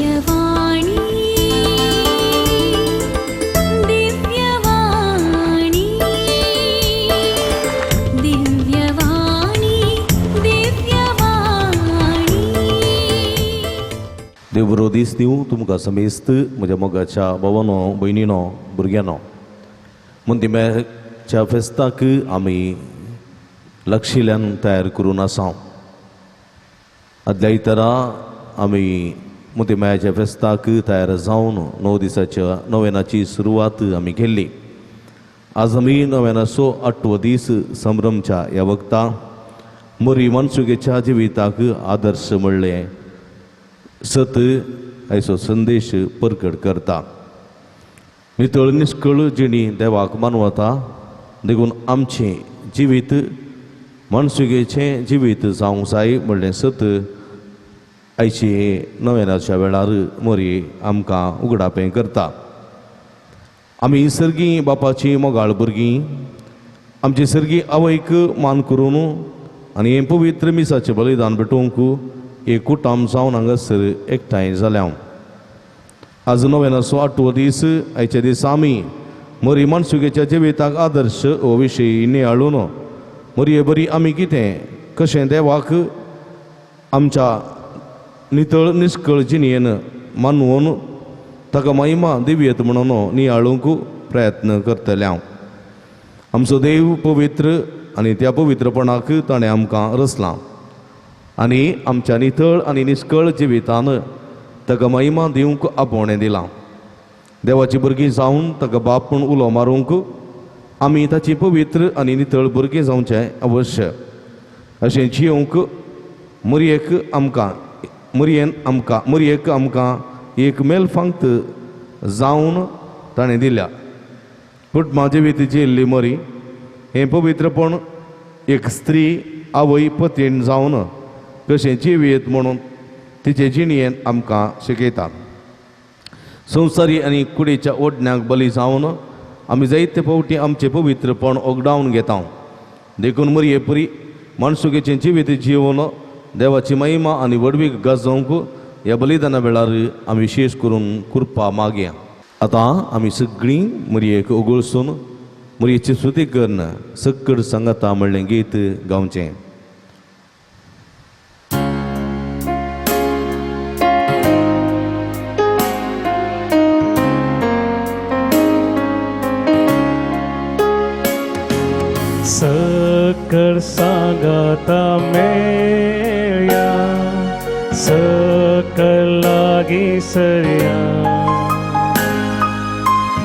दिव्यवाणी दिव्यवाणी दिव्यवाणी दिव्यवाणी देव बरो दीस दिवं तुमकां समेस्त म्हज्या मोगाच्या भावांनो भयणींनो भुरग्यांनो. मुंदिम्याच्या फेस्ताक आमी लागशिल्ल्यान तयार करून आसा. आदल्या इतरा आमी मुंदिम्याच्या फेस्ताक तयार जावन 9 दिसाच्या नोवेनाची सुरवात आमी केल्ली. आज आमी नोवेनाचो 8वो दीस संभ्रमच्या ह्या वक्ता मोरी मनसुगेच्या जिविताक आदर्श म्हणलें सत हाचो संदेश परगट करता. नितळ निश्कळ जिणी देवाक मानवता देखून आमचें जिवीत मनसुगेचें जिवीत जावंक जाय म्हणलें सत आयची नोवेनाच्या वेळार मोरी आमकां उगडापें करता. आमी सर्गी बापाची मोगाळ भुरगीं आमची सर्गी आवयक मान करून आनी हें पवित्र मिसाचें बलिदान भेटोवंक एक कुटाम जावन हांगासर एकठांय जाल्या. आज नोवेनाचो 8वो दीस. आयच्या दिसा आमी मोरी मनसुगेच्या जिविताक आदर्श हो विशय नियाळून मोरये बरी आमी कितें कशें देवाक आमच्या नितळ निश्कळ जिणयेन मानवून ताका महिमा दिव्यत म्हणून नियाळूंक प्रयत्न करतले. आमचो देव पवित्र आनी त्या पवित्रपणाक ताणें आमकां रचलां आनी आमच्या नितळ आनी निश्कळ जिवितान ताका महिमा दिवंक आपोवणें दिलां. देवाची भुरगीं जावन ताका बाप म्हूण उलो मारूंक आमी ताची पवित्र आनी नितळ भुरगीं जावचें अवश्य. अशें जियोंक मोरयेक आमकां एक मेलफांक्त जावन ताणें दिल्या. कुटुंबा जिविताची येल्ली मोरी हें पवित्रपण एक स्त्री आवय पत्नीण जावन कशें जिवीत म्हणून तिचे जिणयेन आमकां शिकयता. संवसारी आनी कुडीच्या ओडण्याक बली जावन आमी जायते फावटी आमचें पवित्रपण ओगडावन घेता. देखून मोरये परी मनसुगेचें जिवीत जिवन देवाची महिमा आनी वडवीक गाजोवंक ह्या बलिदाना वेळार आमी विशेश करून कृपा मागया. आतां आमी सगळीं मोरयेक ओगळसून मोरयेची स्तुती करून सक्कड सांगाता म्हणलें गीत गावचें. सकळ सांगाता मेळया सकळ लागी सरया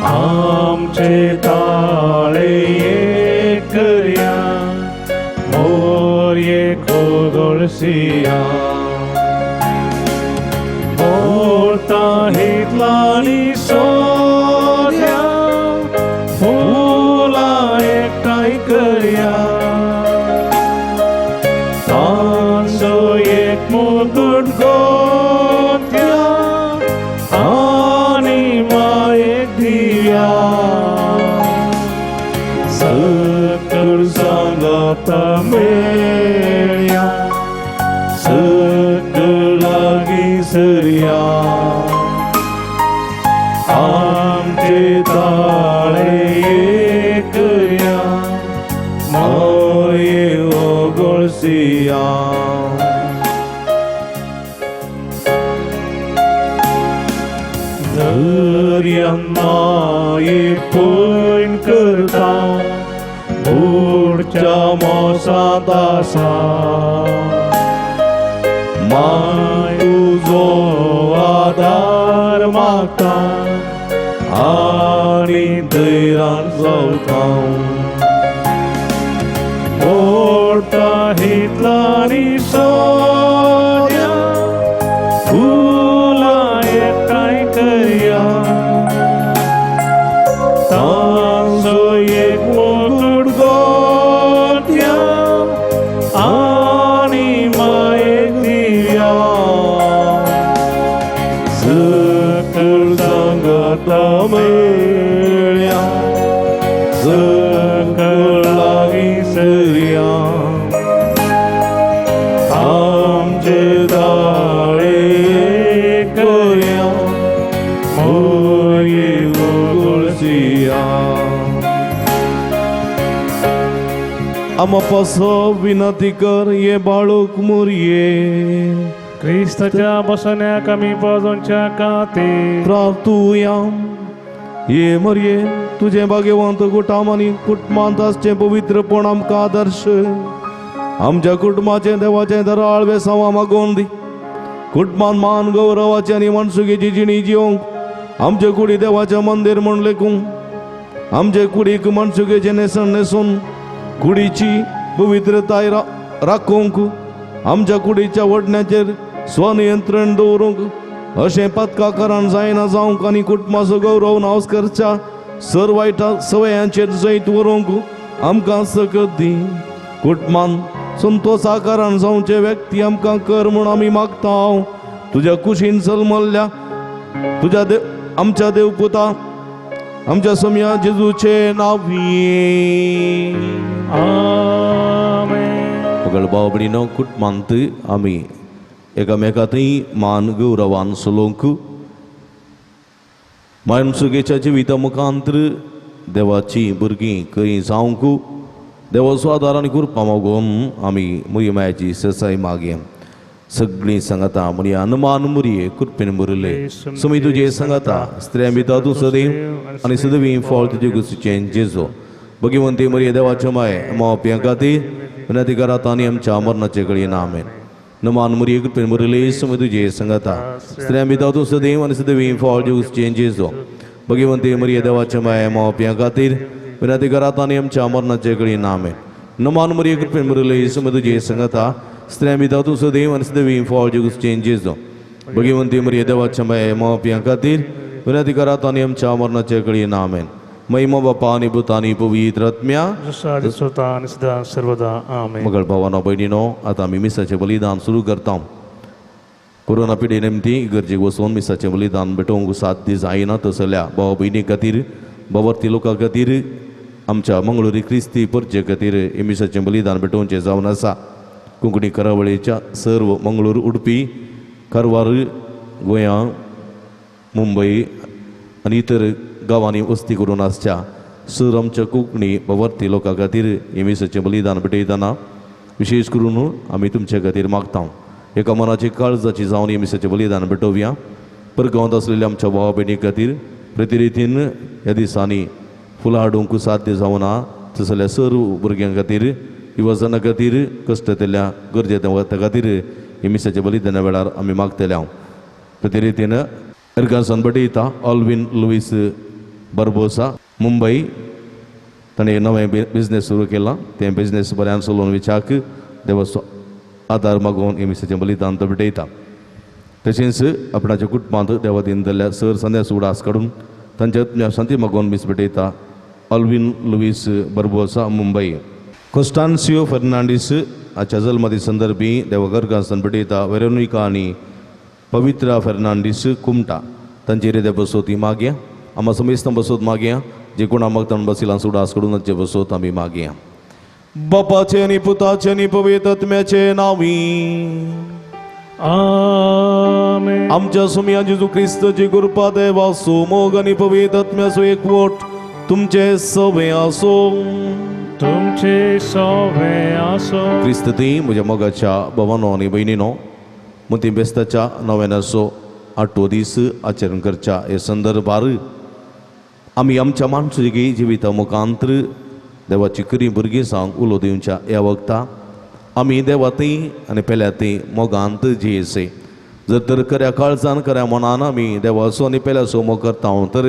आमचे ताळे एक करया मोरये खोगळसिया मोरता हितलानी सोद्या फुलां एकठांय करया तांचो एक मुकुट गोत्या आनी मायेक दिव्या सकळ सांगाता मेळया सकळ लागी सरया आमचे ताळे एक करया मोरये ओगळसिया दर्यान माये पैण करता बुडच्या मोसांत आसा माय तुजो आदार मागता आनी दैरान जावता मोडटा हितलानी सोद्या फुलां एकठांय करया तांचो एक मुकुट गोत्या आनी मायेक दिव्या सकळ सांगाता मेळया सकळ लागी सरया आमचे ताळे एक करया आम्हा पासो विनंती कर ये बाळूक मोरये क्रिस्ताच्या बसण्याक आमी पावोवच्या खातीर प्रार्थूया ये मरये तुझे भाग्यवंत कुटुंब आनी कुटुंबांत आसचे पवित्रपण आमकां आदर्श आमच्या कुटुंबाचे देवाचे दराळ वेसांवां मागोवन दी कुटुंबान मान गौरवाची आनी मनसुगेची जिणी जिवंक आमचे कुडी देवाचें मंदिर म्हूण लेखूंक आमचे कुडीक मनसुगेचे नेसन नेसून कुडीची पवित्रताय राखूंक आमच्या कुडीच्या वडण्याचेर स्वनियंत्रण दवरूंक अशें पथकाकरण जायना जावंक आनी कुटुंबाचो गौरव नावस करच्या सर वायटा सवयांचेर जैत व्हरूंक आमकां सकत दी कुटुंबान संतोशाकरण जावचे व्यक्ती आमकां कर म्हूण आमी मागता तुज्या कुशीन जल्मल्ल्या तुज्या आमच्या देवपुता आमच्या समया जेजूचे नांवी आमेन. पगड भाव भयणीनो कुटुंबांत आमी एकामेकांतय मान गौरवान चलोवंक मनसुगेच्या जिविता मुखांतर देवाची भुरगीं खंय जावंक देवाचो आदार आनी कृपा मागोवन आमी मोहिम्याची ससाय मागया सगळीं सांगाता म्हणी अनुमान मुरये कृपेन मुरले सुमी तुजे सांगाता स्त्रिया भितर तूं सदैव आनी सदवी फळ तुजे गुसूचें जेजो भगिवंती मरिये देवाच्या माय मोप्यां खातीर विनंती करात आनी आमच्या मरणाचे कडेन आमेन नमान मुरये कृपेन मुरले सुमी तुजे सांगाता स्त्रिया भितर तूं सदैव आनी सदवी फळ तुजे गुसूचें जेजो भगिवंती मरिये देवाच्या माय मोप्यां खातीर विनंती करात आनी आमच्या मरणाचे कडेन आमेन नमान मुरये कृपेन मुरले सुमी तुजे सांगाता स्त्रिया भितर तूं सदैव आनी सदवी फळ तुजे गुसूचें जेजो भगिवंती मरिये देवाच्या माय मोप्यां खातीर विनंती करात आनी आमच्या मरणाचे कडेन आमेन महिमा बापा आनी पुता आनी पवित्र आत्म्या जसा आदी स्वता आनी सदा सर्वदा आमेन. मगळ भावानो भयणीनो आतां आमी मिसाचें बलिदान सुरू करता कोरोना पिडे निमती गरजेक वचून मिसाचें बलिदान भेटोवंक साध्य जायना तसल्या भाव भयणी खातीर भवर्ती लोकां खातीर आमच्या मंगळुरी क्रिस्ती परचे खातीर हे मिसाचें बलिदान भेटोवचें जावन आसा कोंकणी करावळीच्या सर्व मंगळूर उडपी कारवार गोंयां मुंबय आनी इतर गांवांनी वस्ती करून आसच्या सर आमच्या कोंकणी भवर्ती लोकां खातीर हे मिसाचें बलिदान भेटयतना विशेश करून आमी तुमचे खातीर मागता एका मनाची काळजाची जावन हे मिसाचें बलिदान भेटोवया परगांवांत आसलेल्या आमच्या भावा भयणी खातीर प्रतिरितीन ह्या दिसांनी फुलां हाडूंक साध्य जावना तसल्या सर्व भुरग्यां खातीर युवजनां खातीर कश्ट केल्ल्या गरजेच्या वता खातीर हे मिसाच्या बलिदाना वेळार आमी मागतले प्रतिरितीन एरगासन बटयता ऑल्विन लुईस बर्बोसा मुंबई ताणें नवें बिझनेस सुरू केला तें बिझनेस बऱ्यान चलोवन विचाक देवाचो आदार मागोवन हे मिसाचें बलिदान तो भेटयता तशेंच आपणाच्या कुटुंबांत देवा दिन जाल्ल्या सर संदेश उडास काडून तांच्या शांती मागोवन मीस भेटयता Alvin Lewis Barbora Mumbai कोस्टान्सियो Fernandes हाच्या जल्मदी संदर्भी देवगर्गासन भेटयता वेरोनिका आनी पवित्रा फर्नांडीस कुमटा तांची हृदय बसोत ही मागया आम्हा समेस्त बसोत मागया जे कोण मागता बसिलां सुडास कडून तांचे बसोत आमी मागया बापाचे आनी पुताचे आनी पवित्र आत्म्याचे नांवी आमेन. आमच्या सुमया जेजू क्रिस्ताची कृपा देवाचो मोग आनी पवित्र आत्म्याचो एकवट तुमचे सवे आसो तुमचे सवे आसो. क्रिस्ती म्हज्या मोगाच्या भवानो आनी भयणीनो मुती बेस्ताच्या नव्यानाचो 8वो दीस आचरण करच्या हे संदर्भार आमी आमच्या माणसुगी जिविता मुखांतर देवाची खरी भुरगीं सांग उलो दिवच्या ह्या वखता आमी देवातय आनी पेल्यातय मोगांत जियेसे जर तर खऱ्या काळजान खऱ्या मनान आमी देवाचो आनी पेल्याचो मोग करता तर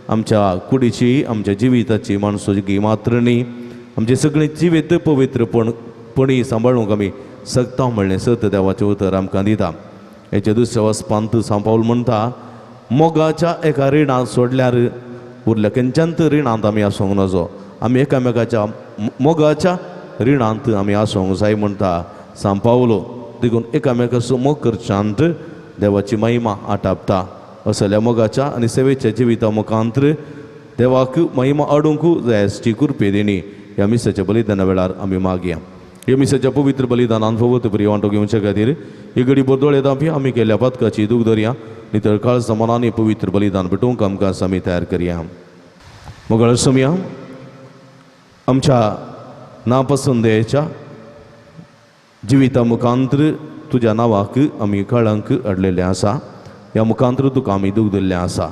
आमच्या कुडीची आमच्या जिविताची माणसुगी मात्र न्ही आमचे सगळें जिवीत पवित्रपणी सांबाळूंक आमी सकता म्हणलें सत देवाचें उतर आमकां दिता हेचे दुसऱ्या वचपांत सांत पावल म्हणटा मोगाच्या एका रिणांत सोडल्यार उरल्या खंयच्याच रिणांत आमी आसूंक नजो आमी एकामेकाच्या मोगाच्या रिणांत आमी आसूंक जाय म्हणटा सांत पावलो देखून एकामेकाचो मोग करच्यांत देवाची महिमा आटापता असल्या मोगाच्या आनी सेवेच्या जिविता मुखांतर देवाक महिमा हाडूंक जाय आसची कृपे देणी ह्या मिसाच्या बलिदाना वेळार आमी मागया ह्या मिसाच्या पवित्र बलिदानान फवत बरी वांटो घेवचे खातीर ही घडी बदोळे दापी आमी केल्ल्या पथकाची दूख धरया नितळ काळ समानांनी पवित्र बलिदान भेटोवंक आमकां आमी तयार करया मोगळ समया आमच्या नापसंदेच्या जिविता मुखांतर तुज्या नांवाक आमी कळंक अडलेले आसा. ह्या मुखांतर तुका आमी दूख दिल्लें आसा.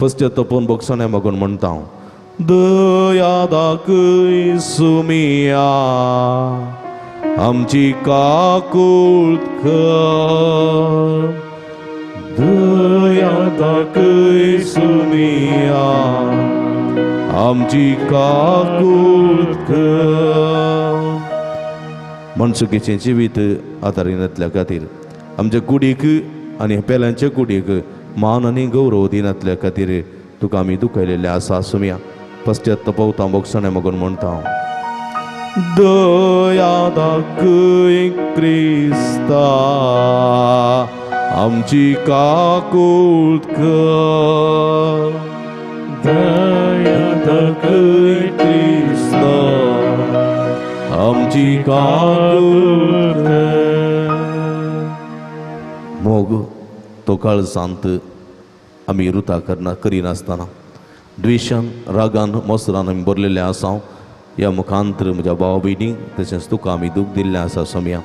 पश्चात्तापून बक्षणे मागून म्हणटा हांव, दया दाखय सुमिया आमची काकूळट कर. दया दाखय सुमिया आमची काकूळट कर. मनसुकेचें जिवीत आदारिनांतल्या खातीर आमच्या कुडीक आनी पेल्यांच्या कुडीक मान आनी गौरव दिनांतल्या खातीर तुका आमी दुखयलेले आसा. सुमिया पश्चात्तापवता बक्षणे मागून म्हणटा हांव, दया दाखय क्रिस्ता आमची काकूळट कर. दया दाखय क्रिस्ता आमची काकूळट कर. मोग तो काळ सांत आमी रुता करिनासतना द्वेशान रागान मोसरान आमी भरलेले आसा. ह्या मुखांतर म्हज्या भाव भयणीक तशेंच तुका आमी दूख दिल्लें आसा. सुमिया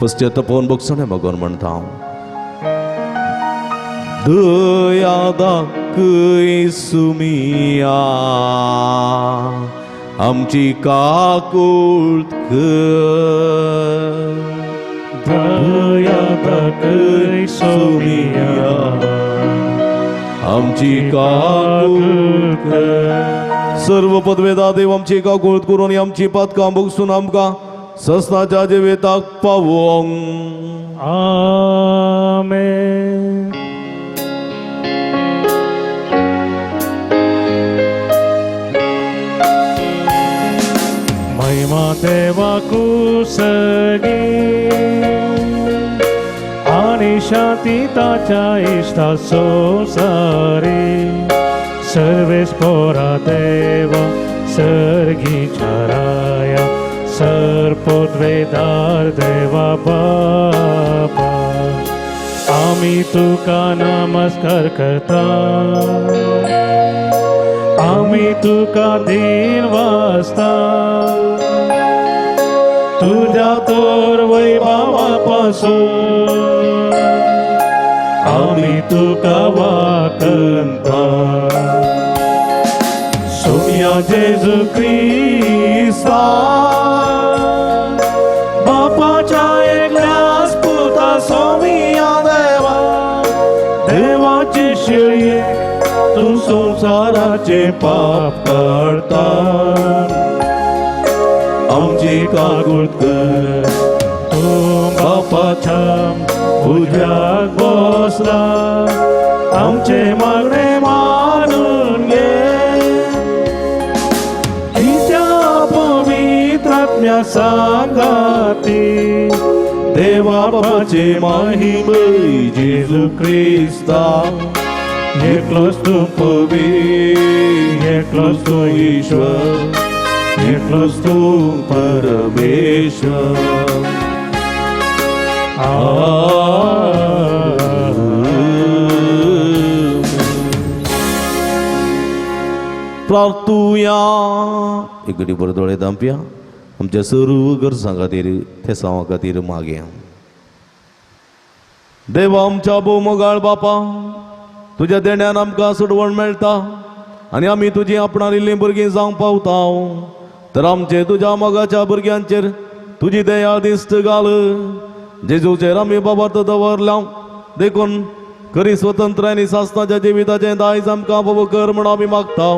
पश्चात्तापून बक्षणे मागून म्हणटा हांव, दया दाखय सुमिया आमची काकूळट कर. दया दाखय सुमिया आमची काकूळट कर. सर्व पदवेदा देव आमची काकूळट करून आमची पातकां बगसून आमकां ससनाच्या जिविताक पावोंक. आमेन. महिमा देवाकू सगी आणि शांती ताच्या इष्टा सोसारी. सर्वेस पोरा देवा सर्गीच्या राया सर्पोद्वेदार देवा बाबा. आमी तुका नमस्कार करता, आमी तुका दिन वाजता. तुझ्या तोर वैभवापासून आमी तुका वाकंता. सुमिया जेजू क्रिस्ता बापाच्या एकल्याच पुता सुमिया देवा. देवाचे शिळये तू संसाराचे पाप काढता. आमची काकूळट कर. तू बापाच्या उज्याक बसला. आमचे मागणे मानून घे. तिच्या पवित्र आत्म्या सांगाती देवा बापाचे महिमे जेजू क्रिस्ता. एकलोच तू पवित्र, एकलोच तू ईश्वर, एकलोच तू परमेश्वर. प्रार्थुया. एक घडी बरे दोळे धांपया. आमच्या सर्व गरजां खातीर थेसांवा खातीर मागया. देवा आमच्या भोवमोगाळ बापा, तुज्या देण्यान आमकां सुडवण मेळटा आनी आमी तुजी आपणारिल्लीं भुरगीं जावंक पावता. तर आमचे तुज्या मोगाच्या भुरग्यांचेर तुजी दया दिश्ट घाल. जेजूचेर आमी बाबार्थ दवरल्या देखून खरी स्वतंत्र आनी सासणाच्या जिविताचें दायज आमकां फावो कर म्हूण आमी मागता.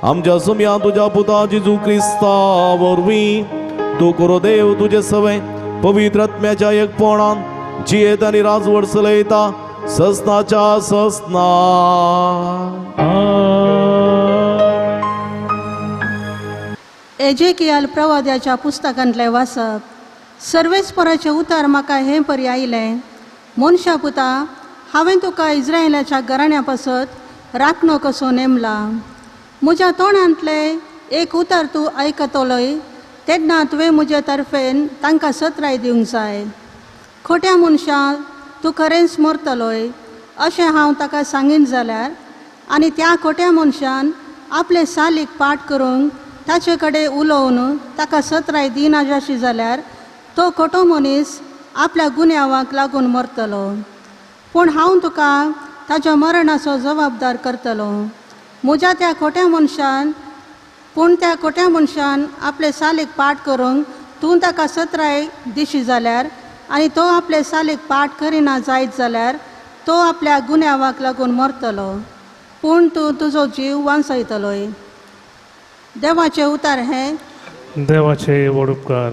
आमच्या सुमिया तुज्या पुता जेजू क्रिस्ता वरवीं तूं करो देव तुजे सवय पवित्र आत्म्याच्या एकपणान जियेत आनी राजवट चलयता ससनाच्या ससना. एजेकियाल प्रवाद्याच्या पुस्तकांतले वाचप. सर्वेस्पराचें उतर म्हाका हें परी आयलें, मनशा पुता, हांवें तुका इस्रायेलाच्या घराण्या पासत राखणो कसो नेमला. म्हज्या तोंडांतले एक उतर तूं आयकतलोय तेन्ना तुवें म्हजे तर्फेन तांकां सत्राय दिवंक जाय. खोट्या मनशाक तूं खरेंच मरतलोय अशें हांव ताका सांगीन जाल्यार, आनी त्या खोट्या मनशान आपले सालीक पाट करूंक ताचे कडेन उलोवन ताका सत्राय दिना जाशी जाल्यार तो खोटो मनीस आपल्या गुन्यांवाक लागून मरतलो. पूण हांव तुका ताच्या मरणाचो जबाबदार करतलो. म्हज्या त्या खोट्या मनशान आपले सालीक पाट करूंक तूं ताका सत्राय दिशी जाल्यार आनी तो आपले सालीक पाट करिना जायत जाल्यार तो आपल्या गुन्यांवाक लागून मरतलो, पूण तूं तुजो जीव वांचयतलोय. देवाचें उतार हें. देवाचे व्हड उपकार.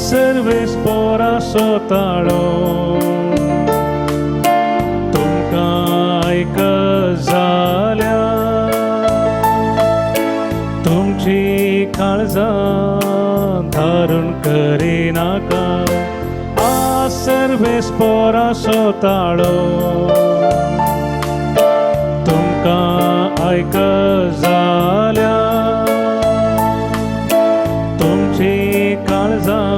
सर्वेस पोरा सोताळो तुमकां आयक जाल्या तुमची काळजां धारून करिनाका. आ सर्वेस पोरा सोताळो तुमकां आयक जाल्या तुमची काळजां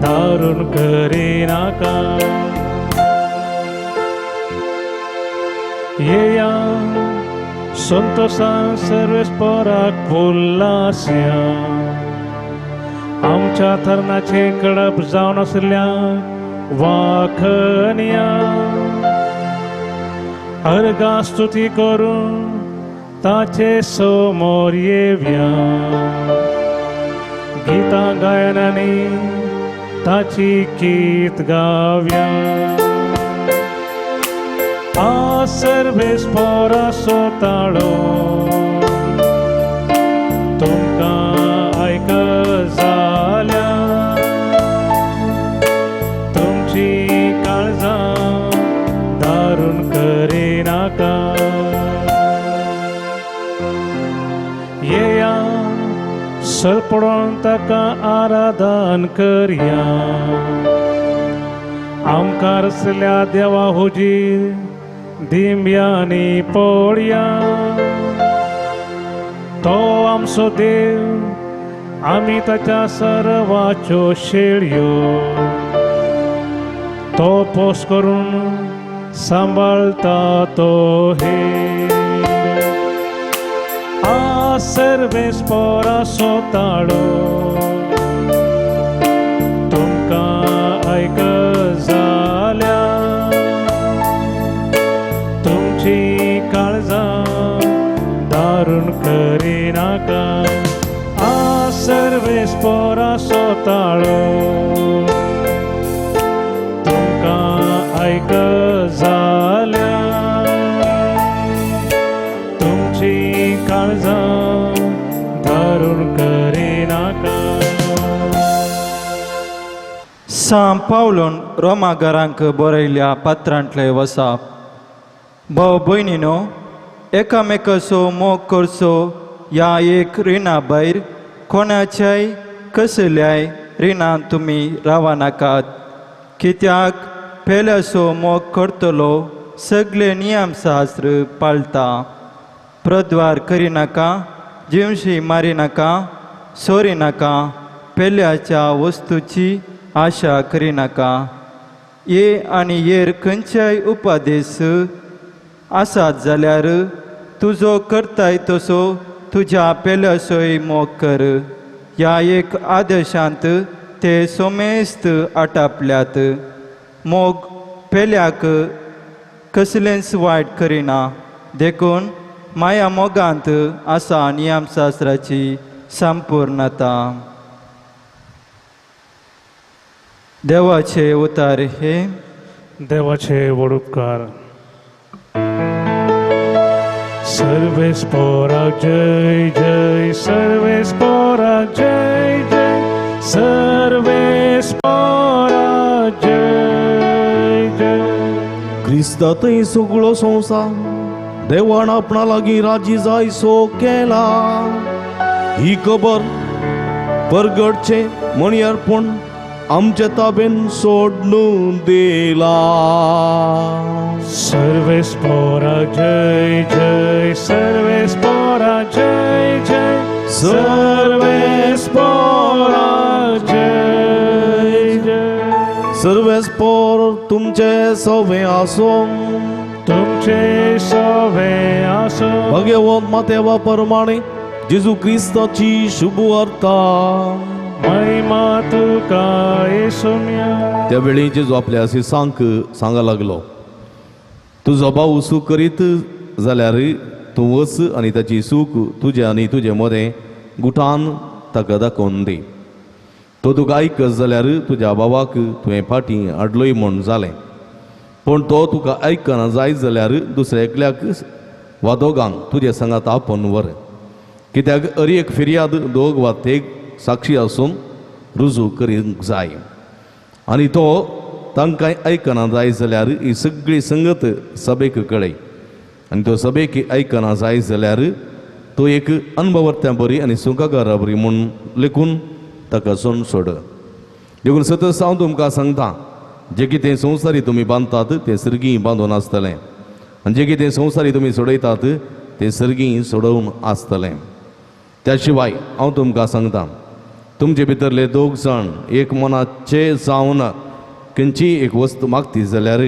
धारून करिनाका. येया संतोषान सर्वेस्पराक उल्हासया आमच्या थरणाचे कडप जावन आसल्या वाखनया अर्गा स्तुती करून ताचे समोर येवया. गीतां गायनांनी ताची गीत गावया. आ सर्वेस पोरा सोताळो तुमकां आयक जाल्या तुमची काळजां धारून करिनाका. येया सरपडोन ताका आराधन करया. आमकां रचल्या देवा हुजीर दिंब्यांनी पळया. तो आमचो देव आमी ताच्या सर्वाच्यो शेळयो. तो पोस करून सांबाळता तो हे. आ सर्वेस पोरा सोताळो तुमकां आयक जाल्या तुमची काळजां धारून करिनाका. आ सर्वेस पोरा सोताळो तुमकां आयक जाल्या तुमची काळजां धारून करिनाका. सांब पावलोन रोमाघरांक बरयल्या पत्रांतले वसाप. भाव भयणीनो, एकामेकाचो मोग करचो ह्या एक रिणा भायर कोणाच्याय कसल्याय रिणांत तुमी रावा नाकात. कित्याक पेल्याचो मोग करतलो सगळे नियमशास्त्र पाळटा. प्रद्वार करिनाका, जिवशी मारिनाका, सोरिनाका, पेल्याच्या वस्तूची आशा करिनाका. ये आनी येर खंयच्याय उपादेश आसात जाल्यार तुजो करताय तसो तुज्या पेल्याचोय मोग कर. ह्या एक आदेशांत ते सोमेस्त आटापल्यात. मोग पेल्याक कसलेंच वायट करिना. देखून माया मोगांत आसा नियमशास्त्राची संपूर्णता. देवाचे उतार हे. देवाचे व्हड उपकार. सर्वेस पोराक जय जय, सर्वेस पोराक जय जय, सर्वेस पोराक जय जय. क्रिस्तांतय सगळो संवसार देवान आपणा लागीं राजी जायसो केला. ही खबर परगडचे मणयारपण आमच्या ताबेन सोडून दिला. सर्वेस्पराक जय जय सर्वेस्पराक जय जय सर्वेस्पराक जय जय सर्वेस्पोर तुमचे सवे आसूं तुमचे सवे आसो भगवंत मातेवा परमाणे जेजू क्रिस्ताची शुभ वार्ता महिमा तुका येशुम्या त्यावेळी जेजू आपल्या शिसांक सांगा लागलो तुजो भाऊ सूख करीत जाल्यार तूं वच आनी ताची सूख तुजे आनी तुजे मदें गुठान ताका दाखोवन दी तो तुका आयकत जाल्यार तुज्या भावाक तुवें फाटीं हाडलोय म्हूण जालें पूण तो तुका आयकना जायत जाल्यार दुसऱ्या एकल्याक वा दोगांक तुजे सांगात आपोवन व्हर कित्याक अरी एक फिर्याद दोग वा तेग साक्षी आसून रुजू करूंक जाय आनी तो तांकां आयकना जायत जाल्यार ही सगळी संगत सभेक कळय आनी तो सभेक आयकना जायत जाल्यार तो एक अनुभवर्त्या बरी आनी सुखाकारा बरी म्हूण लेखून ताका सोन सोड देखून सतत हांव तुमकां सांगता जे कितें संवसारी तुमी बांदतात तें सर्गी बांदून आसतलें आनी जे कितें संवसारी तुमी सोडयतात तें सर्गी सोडवून आसतलें त्या शिवाय हांव तुमकां सांगता तुमचे भितरले दोग जाण एक मनाचे जावन खंयची एक वस्त मागती जाल्यार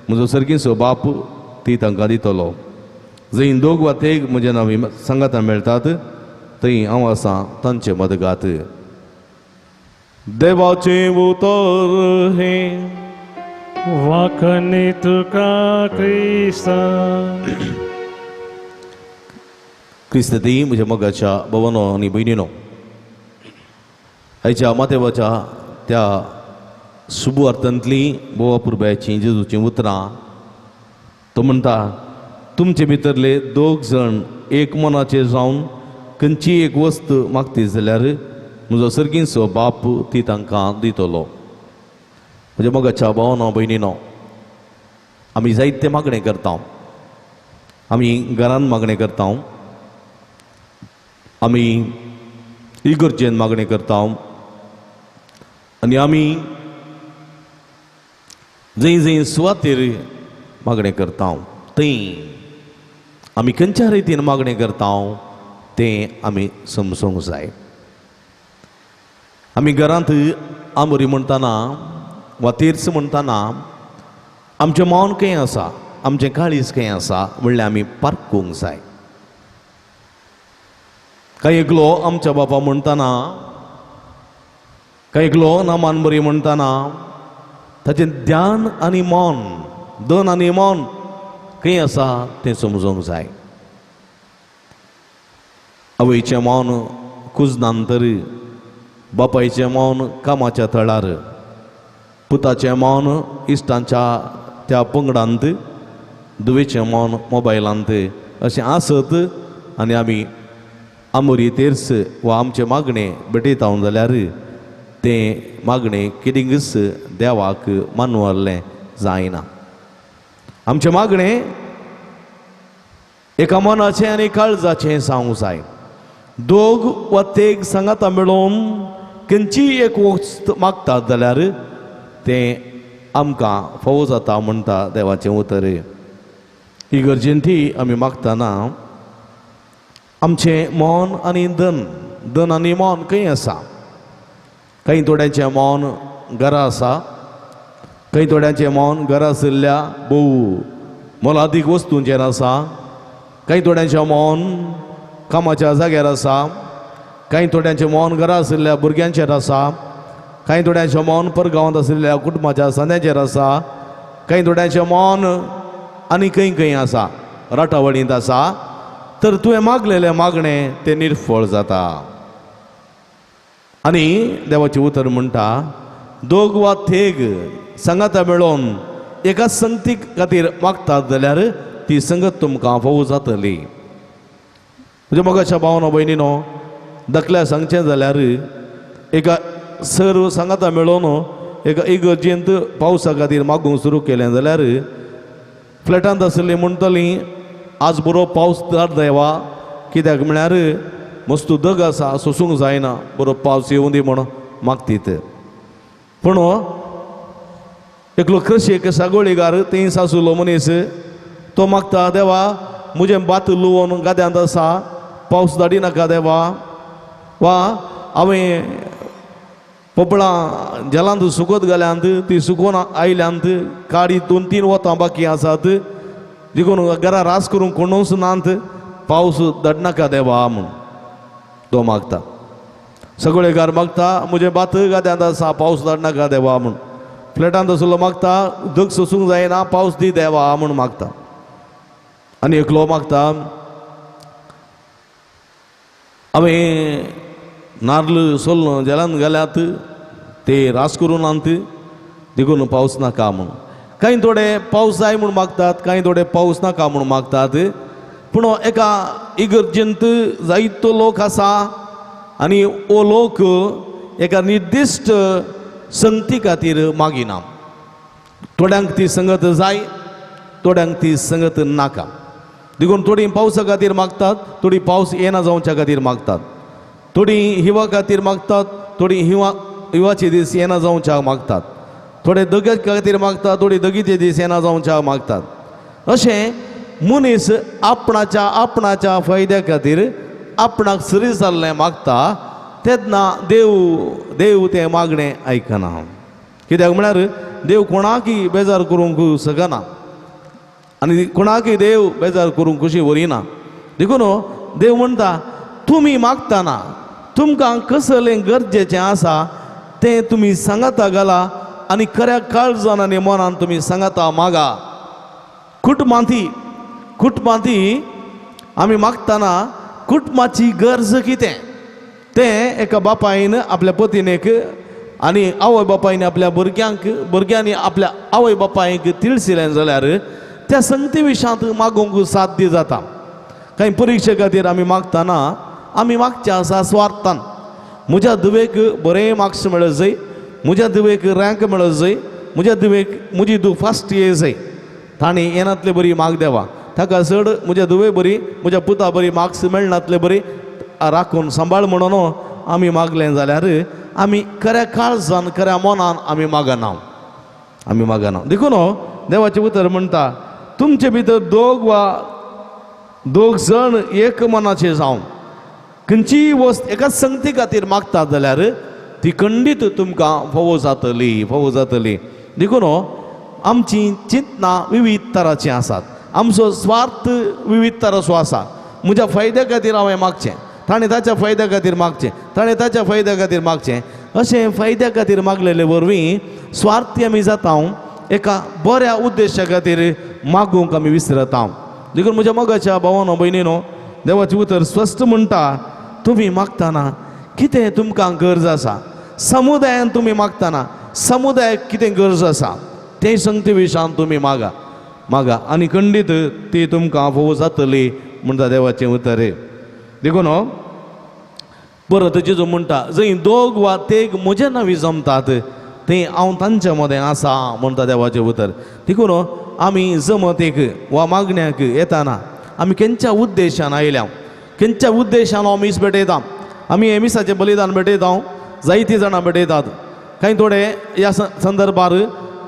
म्हजो सर्गीचो बाप ती तांकां दितलो जंय दोग वा तेग म्हजे नांवी सांगाता मेळटात थंय हांव आसां तांचे मदगात देवाचे उतर हे वाखणी तुका क्रिस्ता क्रिस्ती म्हज्या मोगाच्या भवनो आनी भयणीनो आयच्या मातेवाच्या त्या शुभ अर्थांतली बोवा पुरब्याची जेजूची उतरां तो म्हणटा तुमचे भितरले दोग जाण एक मनाचे जावन खंयची एक वस्त मागती जाल्यार म्हजो सर्गीचो बाप ती तांकां दितलो म्हज्या मोगाच्या भावनो भयणीनो आमी जायते मागणें करता आमी घरान मागणें करता आमी इगर्जेन मागणें करता आनी आमी जंय जंय सुवातेर मागणें करता थंय आमी खंयच्या रितीन मागणें करता तें आमी समजूंक जाय आमी घरांत आंबरी म्हणटाना वा तीर्स म्हणटाना आमचें मौन खंय आसा आमचें काळीज खंय आसा म्हणल्यार आमी पारखूंक जाय कांय एकलो आमच्या बापा म्हणटाना कांय एकलो नामान बरी म्हणटाना ताचें ध्यान आनी मौन धन आनी मौन खंय आसा तें समजूंक जाय आवयचें मौन कुजनांतर बापायचें मौन कामाच्या थळार पुताचें मौन इश्टांच्या त्या पंगडांत दुवेचें मौन मोबायलांत अशें आसत आनी आमी आमोरी तेर्स वा आमचें मागणें भेटयता जाल्यार तें मागणें कितेंच देवाक मानवल्लें जायना आमचें मागणें एका मनाचें आनी काळजाचें जावंक जाय दोग वा तेग सांगाता मेळोवन खंयची एक वस्त मागतात जाल्यार तें आमकां फावो जाता म्हणटा देवाचें उतर इगर्जेंती आमी मागतना आमचें मौन आनी धन आनी मौन खंय आसा कांय थोड्यांचें मौन घरा आसा कांय थोड्यांचें मौन घरा आशिल्ल्या भोव मोलादीक वस्तूंचेर आसा कांय थोड्यांचें मौन कामाच्या जाग्यार आसा कांय थोड्यांचें मौन घरा आशिल्ल्या भुरग्यांचेर आसा कांय थोड्यांचें मौन परगांवांत आशिल्ल्या कुटुंबाच्या सण्याचेर आसा कांय थोड्यांचें मौन आनी खंय खंय आसा राटावळींत आसा तर तुवें मागलेलें मागणें तें निर्फळ जाता आनी देवाचें उतर म्हणटा दोग वा तेग सांगाता मेळोवन एका संगती खातीर मागतात जाल्यार ती संगत तुमकां फावो जातली म्हणजे मोगाच्या भावनो भयणीनो धाकल्या सांगचें जाल्यार एका सर्व सांगाता मेळोवन एका इगर्जेंत पावसा खातीर मागूंक सुरू केलें जाल्यार फ्लॅटांत आशिल्लीं म्हणटलीं आज बरो पावस दाट देवा कित्याक म्हळ्यार मस्तू दग आसा सोसूंक जायना बरो पावस येवं दी म्हण मागतीत पूण एकलो कृशी एक सागोळीगार थंय सासूलो मनीस तो मागता देवा मुझे बात लुवून गाद्यांत आसा पावस धाडी नाका देवा वा हांवें पोपळां जलांत सुकत घाल्यांत ती सुकोवन आयल्यांत काडी 2-3 वतां बाकी आसात देखून घरा रास करूंक कोणूच नात पावस धाडनाका देवा म्हूण तो मागता सगळे घर मागता मुझे बात गाद्यांत आसा पावस धाडनाका देवा म्हूण फ्लॅटांत आसलो मागता उदक सोसूंक जायना पावस दी देवा म्हूण मागता आनी एकलो मागता हांवें नाल्ल सोल जलांत घाल्यात ते रास करून आंत देखून पावस नाका म्हूण कांय थोडे पावस जाय म्हूण मागतात कांय थोडे पावस नाका म्हूण मागतात पूण एका इगर्जेंत जायतो लोक आसा आनी ओ लोक एका निर्दिश्ट संगती खातीर मागिना थोड्यांक ती संगत जाय थोड्यांक ती संगत नाका देखून थोडी पावसा खातीर मागतात थोडी पावस येना जावच्या खातीर मागतात थोडी हिवा खातीर मागतात थोडी हिवाचे दीस येना जावच्या मागतात थोडे दगे खातीर मागतात थोडी दगीचे दीस येना जावच्या मागतात अशें मनीस आपणाच्या फायद्या खातीर आपणाक सरी जाल्लें मागता तेन्ना देव तें मागणें आयकना कित्याक म्हळ्यार देव कोणाकय बेजार करूंक शकना आनी कोणाकय देव बेजार करूंक कशी वरिना देखून देव म्हणटा तुमी मागतना तुमकां कसलें गरजेचें आसा तें तुमी सांगाता घाला आनी खऱ्या काळजान आनी मनान तुमी सांगाता मागा कुटुंबांती आमी मागतना कुटुंबाची गरज कितें तें एका बापायन आपल्या पत्नीक आनी आवय बापायन आपल्या भुरग्यांनी आपल्या आवय बापायक तिळसिलें जाल्यार त्या संगती विशयांत मागूंक साध्य जाता कांय परिक्षे खातीर आमी मागतना आमी मागचे आसा स्वार्थान म्हज्या धुवेक बरें मार्क्स मेळत जाय म्हज्या धुवेक रँक मेळत जाय म्हज्या धुवेक म्हजी धूव फस्ट ये जाय ताणी येनातले बरी माग देवा ताका चड म्हज्या धुवे बरी म्हज्या पुता बरी मार्क्स मेळनातले बरी राखून सांबाळ म्हणून आमी मागलें जाल्यार आमी खऱ्या काळजान खऱ्या मनान आमी मागना देखून देवाचें उतर म्हणटा तुमचे भितर दोग जण एक मनाचे जावन खंयचीय वस्त एकाच संगती खातीर मागतात जाल्यार ती खंडीत तुमकां फावो जातली देखून आमची चिंतना विविध तरांची आसात आमचो स्वार्थ विविध तरांचो आसा म्हज्या फायद्या खातीर हांवें मागचें ताणें ताच्या फायद्या खातीर मागचें ताणें ताच्या फायद्या खातीर मागचें अशें फायद्या खातीर मागलेले वरवीं स्वार्थी आमी जाता एका बऱ्या उद्देशा खातीर मागूंक आमी विसरता देखून म्हज्या मोगाच्या भावानो भयणीनो देवाचें उतर स्पश्ट म्हणटा तुमी मागतना कितें तुमकां गरज आसा समुदायान तुमी मागतना समुदायाक कितें गरज आसा ते संगती विशयान तुमी मागा आनी खंडीत ती तुमकां फावो जातली म्हणटा देवाचें उतर देखून परत जेजू म्हणटा जंय दोग वा तेग म्हजे नांवी जमतात तें हांव तांच्या मदें आसा म्हणटा देवाचें उतर देखून आमी जमतेक वा मागण्याक येताना आमी खंयच्या उद्देशान आयल्या खंयच्या उद्देशान हांव मीस भेटयता आमी हे मिसाचें बलिदान भेटयता जायतीं जाणां भेटयतात कांय थोडे ह्या संदर्भार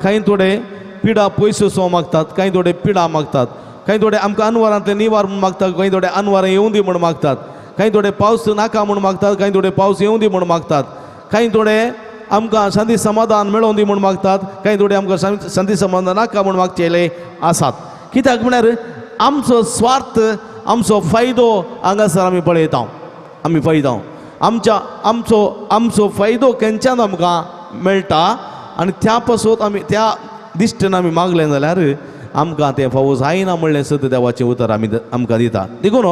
कांय थोडे पिडा पयसो मागतात कांय थोडे पिडा मागतात कांय थोडे आमकां अनवरांतले निवार म्हूण मागतात कांय थोडे अनवरां येवं दी म्हूण मागतात कांय थोडे पावस नाका म्हूण मागतात कांय थोडे पावस येवं दी म्हूण मागतात कांय थोडे आमकां शांती समाधान मेळोवन दी म्हूण मागतात कांय थोडे आमकां शांती समाधान नाका म्हूण मागचेले आसात कित्याक म्हळ्यार आमचो स्वार्थ आमचो फायदो हांगासर आमी पळयता आमचो फायदो खंयच्यान आमकां मेळटा आनी त्या पासून आमी त्या दिश्टेन आमी मागलें जाल्यार आमकां तें फावो जायना म्हणलें सत देवाचें उतर आमकां दिता देखून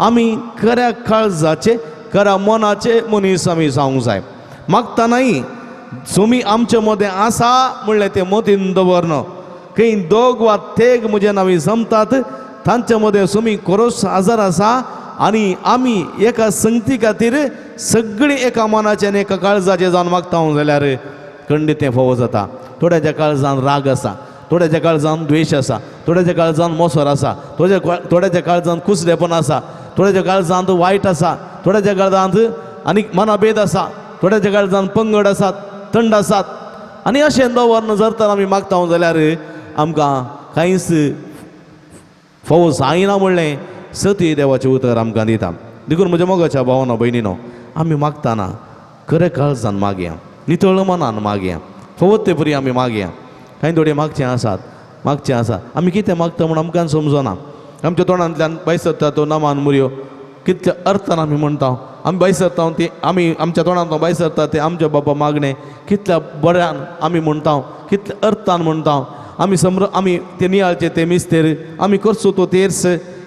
आमी खऱ्या काळजाचे खऱ्या मनाचे मनीस आमी जावंक जाय मागतानाय सुमी आमचे मदें आसा म्हणलें तें मतीन दवरन खंय दोग वा तेग म्हजे नांवी जमतात तांचे मदें सुमी खरोच आजार आसा आनी आमी एका संगती खातीर सगळीं एका मनाचे आनी एका काळजाचे जावन मागता जाल्यार खंडीत तें फावो जाता थोड्याच्या काळजान राग आसा थोड्याच्या काळजान द्वेश आसा थोड्याच्या काळजान मोसर आसा थोड्याच्या काळजान कुसडेपण आसा थोड्याच्या काळजांत वायट आसा थोड्याच्या काळजांत आनीक मनभेद आसा थोड्याच्या काळजान पंगड आसात थंड आसात आनी अशें दवरन जर तर आमी मागता जाल्यार आमकां कांयच फावो जायना म्हणलें सती देवाचें उतर आमकां दिता. देखून म्हज्या मोगाच्या भावानो भयणीनो, आमी मागतना खरें काळजान मागया, नितळ मनान मागया, फवत ते परी आमी मागया. कांय थोडे मागचे आसा आमी कितें मागता म्हूण आमकां समजना. आमच्या तोंडांतल्यान भायर सरता तो नामान मुरयो कितल्या अर्थान आमी म्हणटा, आमी भायर सरता ते आमी आमच्या तोंडांतलो भायर सरता ते आमच्या बाबा मागणें कितल्या बऱ्यान आमी म्हणटा, कितल्या अर्थान म्हणटा. आमी ते नियाळचे ते मिस्तेर आमी करचो तो तेर्स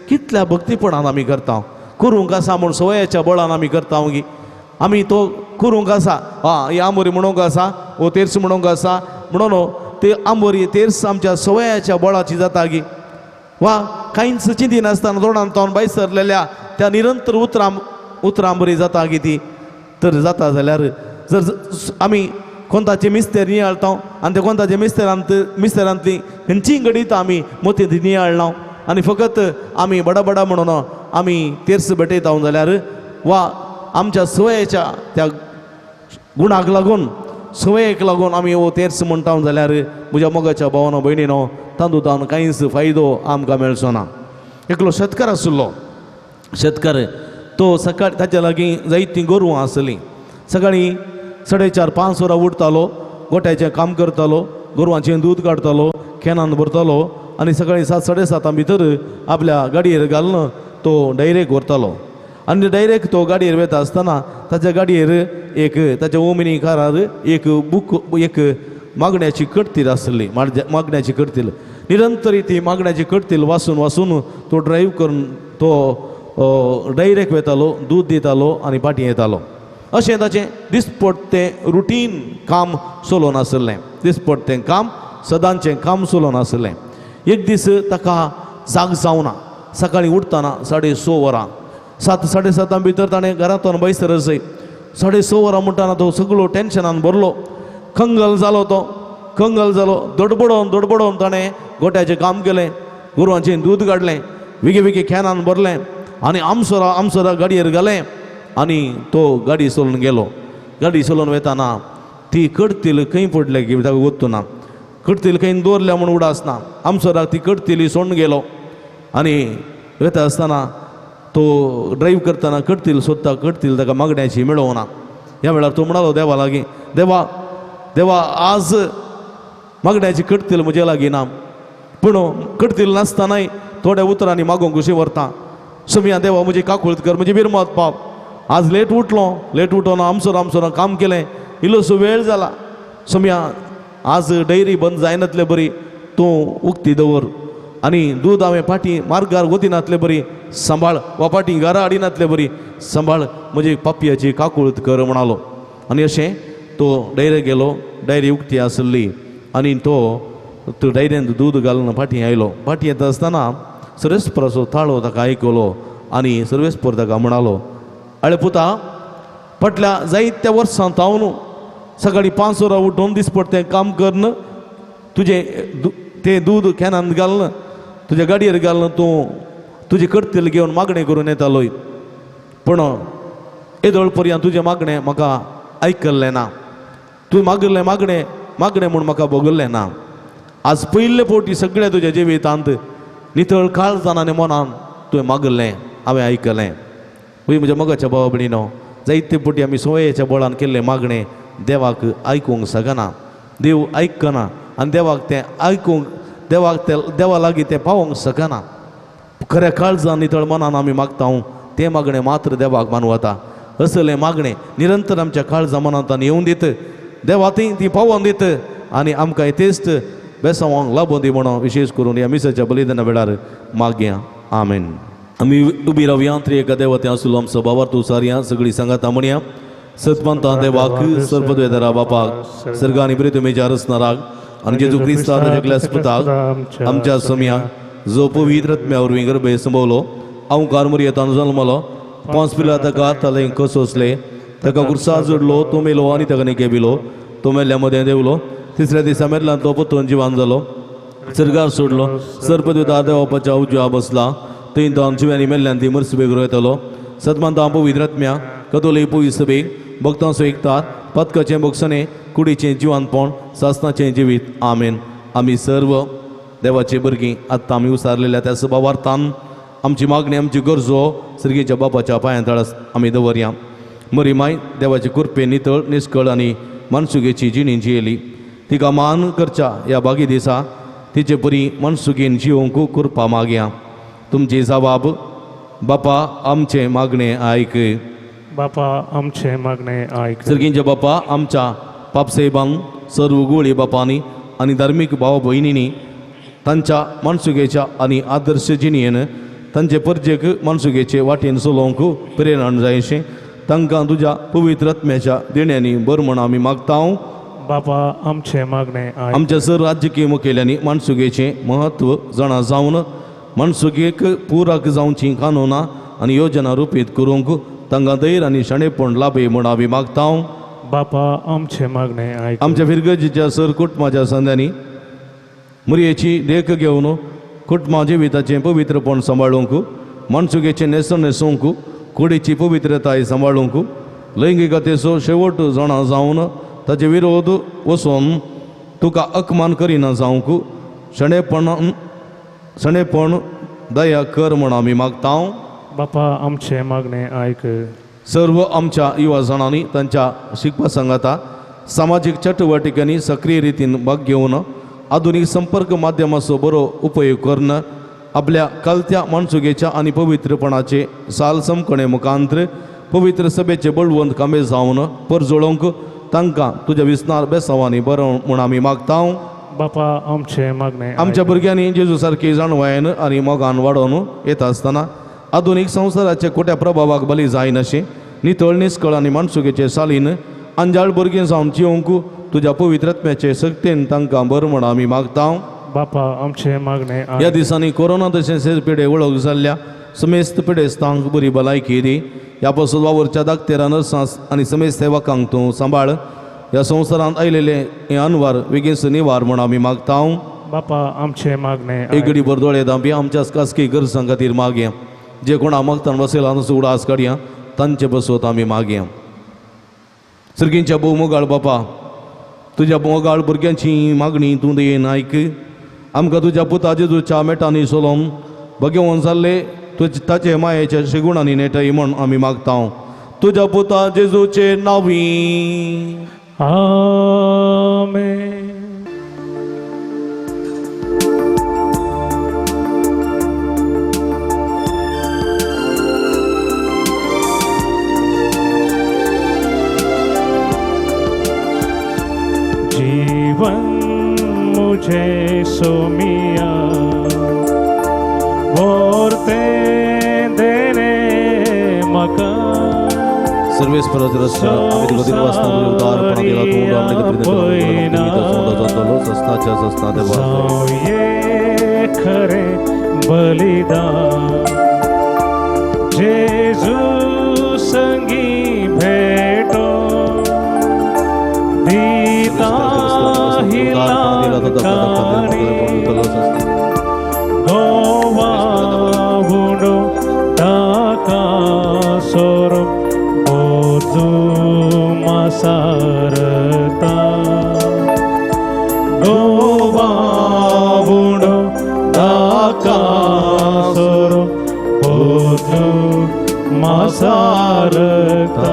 कितल्या भक्तीपणान आमी करता. करूंक आसा म्हूण सवयाच्या बळान आमी करता गी. आमी तो करूंक आसा, ही आंबोरी म्हणूंक आसा, वो तेर्स म्हणूंक आसा म्हणून ते आंबोरी तेर्स आमच्या सवयाच्या बळाची जाता गी. वा कांयच चिंती नासतना तोंडान तावन भायर सरलेल्या त्या निरंतर उतरां बरी जाता गी ती. तर जाता जाल्यार जर आमी कोंताचे मिस्तेर नियाळता आनी ते कोंताचे मिस्तेरांतली खंयचीय घडीत आमी मोती नियाळना आनी फकत आमी बडा म्हणून आमी तेर्स भेटयता जाल्यार वा आमच्या सवयेच्या त्या गुणाक लागून सवयेक लागून आमी हो तेर्स म्हणटा जाल्यार म्हज्या मोगाच्या भावानो भयणीनो तातूंत कांयच फायदो आमकां मेळचो ना. एकलो शेतकार आशिल्लो. शेतकार तो सकाळी ताच्या लागीं जायतीं गोरवां आसलीं. सकाळीं 4:30-5 वरां उठतालो, गोठ्याचें काम करतालो, गोरवांचें दूद काडटालो, कॅनान भरतालो आनी सकाळीं 7-7:30 भितर आपल्या गाडयेर घालून तो डायरेक्ट व्हरतालो. आनी डायरेक्ट तो गाडयेर वता आसतना ताच्या गाडयेर ताच्या ओमिनी कारार एक मागण्याची कटतील आसली. मागण्याची कटतील निरंतर ती मागण्याची कटतील वाचून तो ड्रायव्ह करून तो डायरेक्ट वेतालो, दूद दितालो आनी पाटी येतालो. अशें ताचें दिसपट्टें रुटीन काम चलोवन आसलें. दिसपट्टें काम सदांचें काम चलोवन आसलें. एक दीस ताका जाग जावना. सकाळीं उठतना 6:30 वरां 7-7:30 भितर ताणें घरांतून भायर सरसय 6:30 वरां म्हणटाना तो सगळो टेन्शनान भरलो. कंगल जालो दडबडोन ताणें गोठ्याचें काम केलें, गोरवांचें दूद काडलें, विगे कॅनान भरलें आनी आमसोरा गाडयेर घालें आनी तो गाडी चलोवन गेलो. गाडी चलोवन वेताना ती कटतील खंय पडले की ताका गोत्तू ना. कटतील खंय दवरल्या म्हूण उडासना. आमसोराक ती कटतील सोडून गेलो आनी वेता आसतना तो ड्रायव्ह करतना कटतील सोदता, कटतील ताका मागण्याची मेळोवना. ह्या वेळार तो म्हणलो देवा लागीं, देवा आज मागण्याची कटतील म्हजे लागीं ना, पूण कटतील नासतनाय थोड्या उतरांनी मागोवंक कशी व्हरता. सुमिया देवा म्हजी काकुळट कर, म्हजी बिरमत पाव. आज लेट उठोन आमसोरा काम केलें, इल्लोसो वेळ जाला. सुमिया आज डैरी बंद जायनातले बरी, तूं उक्ती दवर आनी दूद हांवें पाटी मार्गार वतिनातले बरी सांबाळ, वा पाटी घरा हाडिनातले बरी सांबाळ, म्हजी पापयाची काकुळट कर म्हणालो. आनी अशें तो डैरेक गेलो. डायरी उक्ती आसली आनी तो डायरेंत दूद घालून पाटी आयलो. पाटी येता आसतना सर्वेस्पराचो ताळो ताका आयकलो आनी सर्वेस्पर ताका म्हणालो, आळे पुता, फाटल्या जायत्या वर्सां तावन सकाळीं 5 वरां उठून दिसपट्टें काम करन तुजें तें दूद कॅनान घालून तुज्या गाडयेर घालून तूं तुजी कटतील घेवन मागणें करून येतालोय, पूण येदोळ पर्यंत तुजें मागणें म्हाका आयकल्लें ना. तुवें मागिल्लें मागणें म्हूण म्हाका भोगल्लें ना. आज पयले फावटी सगळ्या तुज्या जिवितांत नितळ काळजान आनी मनान तुवें मागिल्लें हांवें आयकलें. पळय म्हज्या मोगाच्या भावा भयणीनो, जायते फावटी आमी सवयेच्या बळान केल्लें मागणें देवाक आयकूंक शकना. देव आयकना आनी देवाक तें आयकूंक देवा लागीं तें पावोवंक शकना. खऱ्या काळजान नितळ मनान आमी मागता तें मागणें मात्र देवाक मानवता. असलें मागणें निरंतर आमच्या काळजा मनांतल्यान येवून दित, देवा ती पावोवन दित आनी आमकां तेस्त बेसांवांक लाभून दी म्हणून विशेश करून ह्या मिसाच्या बलिदाना वेळार मागया. आमेन. आमी उबी रावया. एका देवते आसलो आमचो बाबा तूं सारया सगळीं सांगात म्हणया. सतमंता देवाक सर्पद्वेदरा बापाक सर्गांनी बरी तुमेच्या रचनाराक आनी जेजू क्रिस्तान जगल्या स्पुताक आमच्या समयाक जो पवित्र आत्म्या वरवीं गर्भे संभवलो, अवकार मरियेंतान जल्मलो, पोंस पिलात ताका हातालें कसोसले, ताका कुर्सार जोडलो, तो मेलो आनी ताका निकेबिलो, तो मेल्ल्या मदें देवलो, तिसऱ्या दिसा मेरलां तो परतून जिवान जालो, सर्गार सोडलो, सर्पद्वेदार देवापाच्या उजव्या बसला, थंय तान जिव्यांनी मेल्ल्यान ती मरसबेक रोयतलो. सतमंता पवित्र आत्म्या कतोलीक पवित्र सभेक भक्तां सोयकतात, पदकाचें भोगसणें, कुडीचें जिवानपण, सासणाचें जिवीत. आमेन. आमी सर्व देवाचे भुरगीं आत्तां आमी उसारलेल्या त्या सभावार्थान आमची मागणी आमची गरजो सर्गीच्या बापाच्या पांयांतळास आमी दवरया. मरी माय देवाचे कृपे नितळ निश्कळ आनी मनसुगेची जिणी जियेली. तिका मान करच्या ह्या बागी दिसा तिचे परी मनसुगेन जिवंक कृपा मागया. तुमची जबाब बापा आमचे मागणे आयक. बापा आमचे मागणे ऐक. सर्गींचे बापा आमच्या पापसेबान सर्व गुळी बापांनी आनी धार्मीक भाव भयणींनी तांच्या मनसुगेच्या आनी आदर्श जिणयेन तांचे परजेक मनसुगेचे वाटेन चलोवंक प्रेरण जायशें तांकां तुज्या पवित्र आत्म्याच्या देण्यांनी बर म्हण आमी मागतां. बापा आमचे मागणे ऐक. आमच्या सर्व राजकीय मुखेल्यांनी मनसुगेचें महत्व जाणा जावन मनसुगेक पुराक जावची कानूनां आनी योजना रुपीत करूंक तांकां धैर्य आनी शाणेपण लाभे म्हण आमी मागतां. बापा आमचे मागणे ऐक. आमच्या फिरगजीच्या सर कुटुंबाच्या संद्यांनी मरयेची देख घेवन कुटुंबा जिविताचें पवित्रपण सांबाळूंक मनसुगेचें नेसन न्हेसोवंक कुडीची पवित्रताय सांबाळूंक लैंगिकतेचो शेवट जाणा जावन ताचे विरोध वचोन तुका अपमान करिना जावंक शणेपण दया कर म्हण आमी मागतां. बापा आमचे मागणे ऐक. सर्व आमच्या युवा जाणांनी तांच्या शिकपा सांगाता सामाजीक चटवटिकांनी सक्रिय रितीन भाग घेवन आधुनीक संपर्क माध्यमाचो बरो उपयोग करून आपल्या कलत्या मनसुगेच्या आनी पवित्रपणाचे साल समकणे मुखांतर पवित्र सभेचे बळवंत कामे जावन परजोळोवंक तांकां तुज्या विस्नार बेसांवांनी बरो म्हूण आमी मागतां. बापा आमचे मागणे आमच्या भुरग्यांनी जेजू सारकी जाणवायन आनी मोगान वाडोवन येता आसतना आधुनीक संवसाराच्या खोट्या प्रभावाक बली जायनाशें नितळ निश्कळ आनी मनसुगेचे सालीन अंजाळ भुरगीं जावन जिवंक तुज्या पवित्र आत्म्याचे सक्तेन तांकां बर म्हण आमी मागतां. बापा आमचे मागणे ह्या ऐक. दिसांनी कोरोना तशेंच पिडे वळख जाल्ल्या समेस्त पिडेस्तांक बरी भलायकी दी. ह्या पासून वावरच्या दाखतेरा नर्सांस आनी समेस्त सेवकांक तूं सांबाळ. ह्या संवसारांत आयलेले हे अनवार बेगीनच निवार म्हण आमी मागतां. बापा आमचे मागणे एक घडी भर दोळे दांबी आमच्या खासगी गरजां खातीर मागया. जे कोणा मागतान बसयला उडास काडया तांचे बसवत आमी मागया. सर्गींच्या भोव मोगाळ बापा तुज्या मोगाळ भुरग्यांची मागणी तूं देन आयक. आमकां तुज्या पुता जेजूच्या मेटांनी चलोवन भगवंत जाल्ले ताचे मायेच्या शिगुणांनी नेटय म्हण आमी मागतां. तुज्या पुता जेजूचे नांवी. आमेन. जीवन मुझे सोमिया बोरते देने मकान सर्वेस परद्रस आम्ही तुला दिन वाचना उदारपणा दिला तू आम्ही सस्ताच्या सस्ता देवा ये खरे बलिदान जेजू संगी भेटो दीता हिला गोवा बुडो टाका सोर बोधू मासारता गोवा बुडो टाका सोर बोधू मासारता.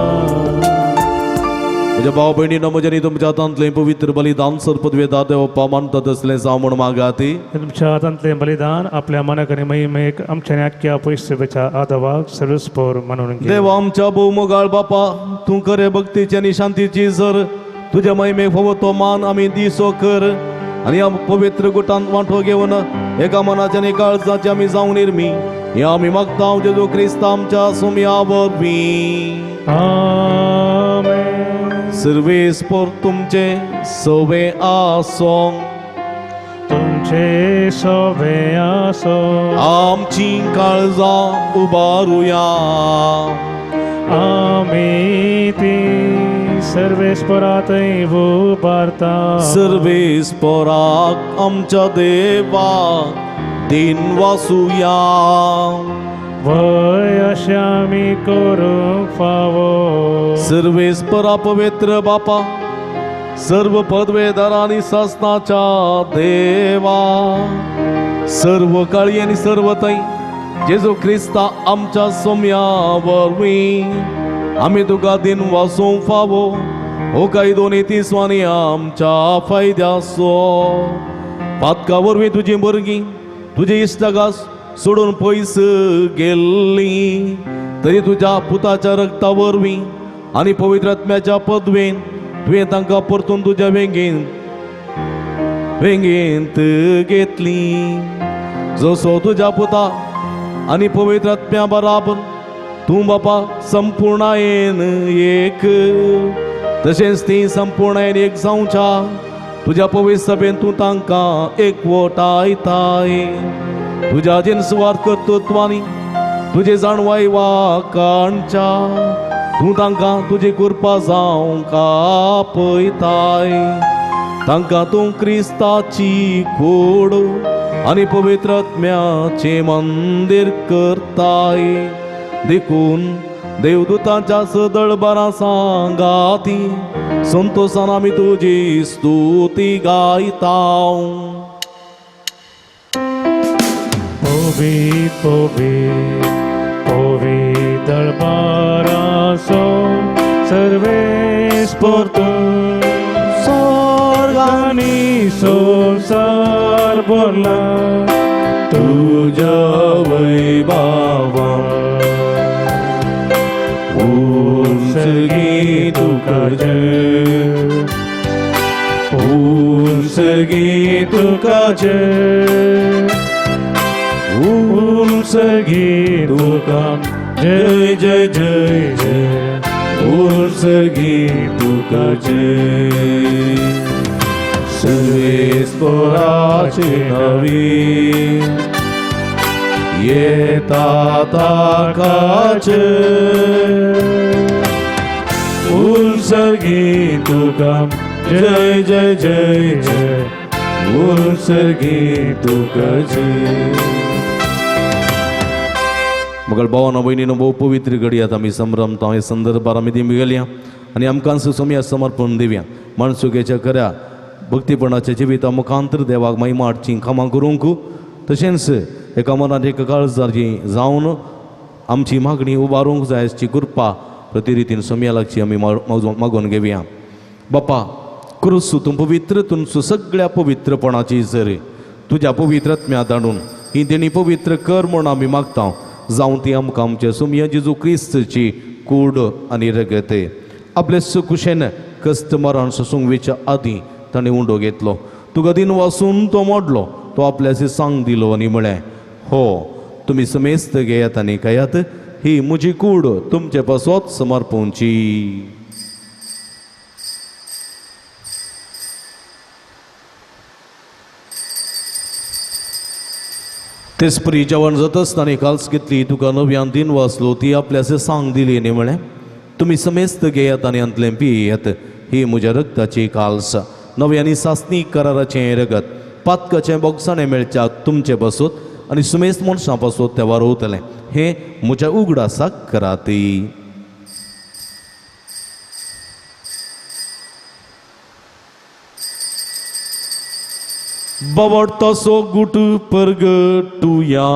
म्हज्या भाव भयणींनो म्हज्यानी तुमच्या हातांतलें पवित्र बलिदान सरपदवेदा देवप्पा मानतात असलें जावं म्हण मागाती. तुमच्या हातांतलें बलिदान आपल्या मनाक आनी महिमेक आमच्या आख्या पयसुबेच्या आदवाक सर्वस्पोर म्हणून घे. देवा आमच्या भोव मोगाळ बापा तूं करे भक्तीची आनी शांतीची जर तुज्या महिमेक फावो तो मान आमी दिसो कर आनी ह्या पवित्र गुटांत वांटो घेवन एका मनाचे आनी काळजाचे आमी जावन निर्मी हे आमी मागता जेजू क्रिस्त आमच्या सोम्या वरवीं. आमेन. सर्वेस्पोर तुमचे सवे आसो तुमचे सोबे आसो आमची काळजां उबारुया आमी ती सर्वेस्परातय उबारता. सर्वेस्पोराक आमच्या देवाक दिन वासुया वय अशें आमी करूंक फावो. सर्वेस्परा पवित्र बापा सर्व पदवेदार आणि शासनाच्या देवा, सर्व काळी आणि सर्व तै जेजू ख्रिस्ता आमच्या सोम्यावरवी आम्ही तुका दिन वासूंक फावो हो काही दोन्ही तिसवानी आमच्या फायद्यासो. पातका वरवीं तुजी भुरगीं तुजे इश्टगास सोडून पयस गेल्ली, तरी तुझ्या पुताच्या रक्ता वरवीं आणि पवित्र आत्म्याच्या पदवेन तुवें तांकां परतून तुज्या वेंगेंत घेतली. जसो तुज्या पुता आणि पवित्र आत्म्या बराबर तूं बापा संपूर्णायेन एक, तशेंच ती संपूर्णायेन एक जावच्या तुज्या पवित्र सभेन तूं तांकां एकवटायताय. तुज्या जिनसुवार कर्तृत्वानी तुजे जाणवाय वाकाणच्या तूं तांकां तुजी कृपा जावंक आपयताय. तांकां तूं क्रिस्ताची कूड आणि पवित्र आत्म्याचे मंदिर करताय. देखून देवदूतांच्या सदळबारा सांगाती संतोषान आमी तुजी स्तुती गायताव. Povit, povit, povit darbaraso, serves por tu sorganiso sarborla, tuja vaibavam. Unsagi tukaje, unsagi tukaje. उर्सगी तुका जय जय जय जय, उर्सगी तुका जय. सर्वेस्पराचे नवी येता ताकाचे, उर्सगी तुका जय जय जय जय, उर्सगी तुका जय. मगल भावानो भयणीनो भोव पवित्र घडयात आमी संभ्रमता हे संदर्भार आमी ती गेल्या आनी आमकां सोम्या समर्पण दिव्या माणसुकेच्या खऱ्या भक्तीपणाच्या जिविता मुखांतर देवाक महिमा हाडची खामा करूंक, तशेंच एका मनात एका काळजाची जावन आमची मागणी उबारूंक जाय अशी कृपा प्रतिरितीन सोम्या लागची आमी मागून घेवया. बापा क्रूस तूं पवित्र तुमचो सगळ्या पवित्रपणाची झर तुज्या पवित्र आत्म्यांत हाडून ही देणी पवित्र कर म्हूण आमी मागता. जावं ती आमकां आमच्या सोम्या जेजू क्रिस्तची कूड आनी रगत आपले सुकुशेन कस्त मरण सोसूंक आदीं ताणें उंडो घेतलो. तुका दिन वासून तो मोडलो, तो आपल्याची सांग दिलो आनी म्हळें हो तुमी समेस्त घेयात आनी खायात, ही म्हजी कूड तुमचे पासत समर्पोवची. तेच परी जेवण जात आसतना काल्स घेतली तुका नव्यान दिन वाचलो ती आपल्याचे सांग दिली आनी म्हळें तुमी समेस्त घेयात आनी अंतलें पियेयात, ही म्हज्या रगताची काल्स नव्यानी सासणी कराराचें रगत पातकाचें बोगसाणें मेळच्याक तुमचे बसत आनी समेस्त मनशां पासत तें वारोवतलें, हें म्हज्या उगडासाक कराती. बावडता सो गुट परगटुया.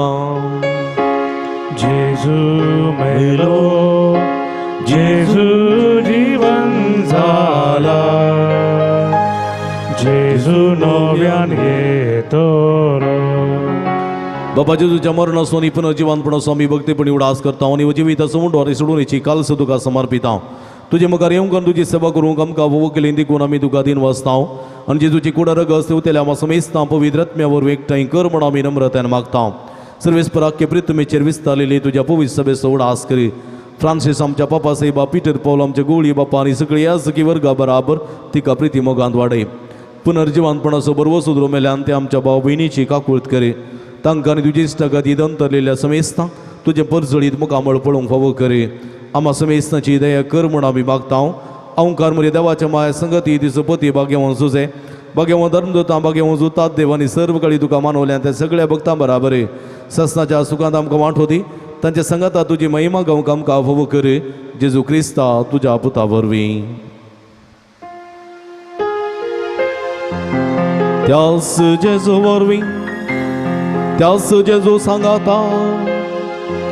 जेजू मेलो, जेजू जीवन झाला, जेजू नव्यान येतलो. बाबा जेजूच्या मरणासो आनी पुनर्जिवानपणासो आमी भक्तीपणी उडास करता आनी जिविताचो मुंडो सोडून हेची काल्स तुका समर्पिता. तुजे मुखार येवंक आनी तुजी सेवा करूंक आमकां वोवो केलें देखून आमी तुका दिन वाचता आनी जेजूची कुडा रगत तेवतेल्या आमी समेस्तां पवित्र आत्म्यावर एकठांय कर म्हण आमी नम्रतायेन मागता. सर्वेस्पराक्य प्रितमेचेर विस्तारलेली तुज्या पवित्र सभेचो उडास करी. फ्रांसीस आमच्या पापा साहेबा पिटर पौल आमच्या गोळी बापा आनी सगळी याजकी वर्गा बराबर तिका प्रिती मोगांत वाडय. पुनर्जिवानपणाचो बरवो सुदरो मेल्यान ते आमच्या भाव भयणीची काकुळट करी. तांकां आनी तुजी इश्टागतींत अंतरलेल्या समेस्तां तुजे परजळीत मुखामळ पळोवंक फावो करी. आम्हा समेस्तांची दया कर म्हण आमी मागता. अवंकार मरे देवाच्या माया संगती तिचो पती भाग्यवान सुजे भाग्यवान धर्मदूता भाग्यवान जुतात देवानी सर्व काळी तुका मानवल्या त्या सगळ्या भक्तां बराबर ससनाच्या सुखांत आमकां वांटोदी तांच्या संगता तुजी महिमा गावंक आमकां फावो कर. जेजू क्रिस्ता तुज्या पुता वरवीं. त्यास जेजू वरवीं त्यास जेजू सांगाता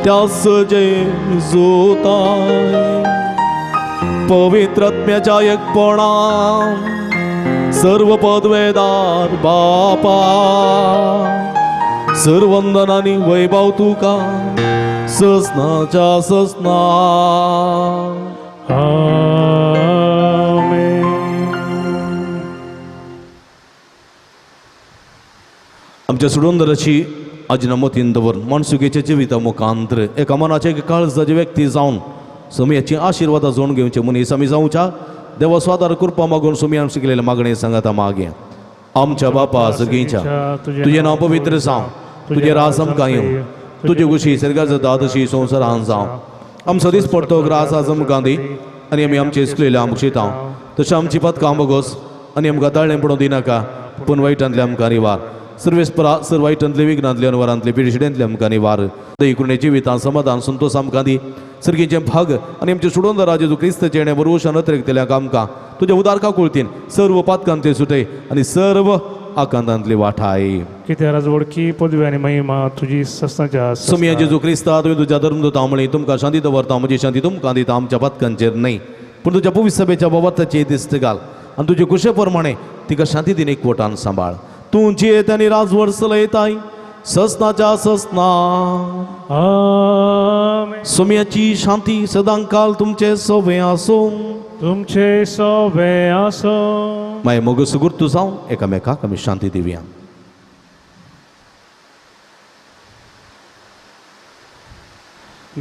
त्यास जेजू ताय पवित्र आत्म्याच्या एकपणान सर्व पदवेदार बापा सर्वंदनानी वैभव तुका ससनाच्या ससना आमेन. आमच्या सुडोंदराची अजनमतीन दवरून मनसुकेच्या जिविता मुखांतर एका मनाचे काळजाचे व्यक्ती जावन समयाची आशीर्वाद जोडून घेवचे मनीस आमी जावच्या देवा स्वादार कृपा मागून सुमी आमचे केलेल्या मागणे सांगाता मागे आमच्या बापा सगळींच्या तुझे नाव पवित्र जावं तुझे राज आमकां येवं तुझे कुशी सर्गाचा दादशी संवसारान जावं आमचो दीस पडतो ग्रास आज आमकां दी आनी आमी आमचे इस्कलेल्या आमकां शिताव तशें आमची पदकां बगोस आनी आमकां ताळें पडूं दिनाका पूण वायटांतले आमकां निवार सर्वेस्परा सर्व वायटांतले विघ्नांतले अनवरांतले पिडिशेंतले आमकां निवार दैकुणे जिवितां समाधान संतोष आमकां दी सर्गीचे भाग आनी आमचे सुडोंदरा जेजू क्रिस्त जेणे बरोवशान अतिरिक्तल्या आमकां तुज्या उदारका कुळतीन सर्व पातकांतले सुटय आनी सर्व आकांतांतले वाठाय कित्या राजवडकी पदवी आनी महिमा तुजी सस्नाच्या सुमिया जेजू क्रिस्ता तुवें तुज्या धर्मदूता म्हणी तुमकां शांती दवरता म्हजी शांती तुमकां दिता आमच्या पतकांचेर न्हय पूण तुज्या पवित्र सभेच्या बाबताचेर दिश्ट घाल आनी तुजे कुशे प्रमाणे तिका शांती दिन एकवटान सांबाळ तूं जियेत आनी राजवड चलयताय ससनाच्या ससना आमेन. सुमयाची शांती सदांकाल तुमचे सोबे आसूं तुमचे सोबे आसो माय मोग सुगुर्तू जावन एकामेकाक आमी शांती दिवया.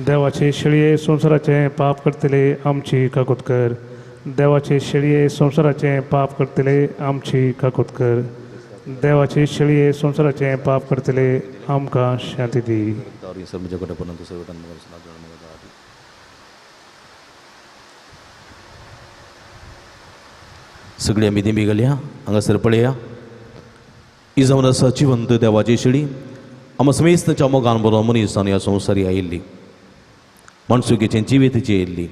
देवाचे शेळये संवसाराचे पाप करतले आमची काकुत कर. देवाचे शेळये संवसाराचे पाप करतले आमची काकुत कर. देवाचे शेळये संवसाराचे पाप करतले आमकां शांती दी. सगळी आमी दिंबी घालया हांगासर पळया ही जावन आसा जिवंत देवाची शेळी आमी समेस्तच्या मोगान बरो मनीसान ह्या संवसारी आयिल्ली मनसुकेचें जिवीत येयल्ली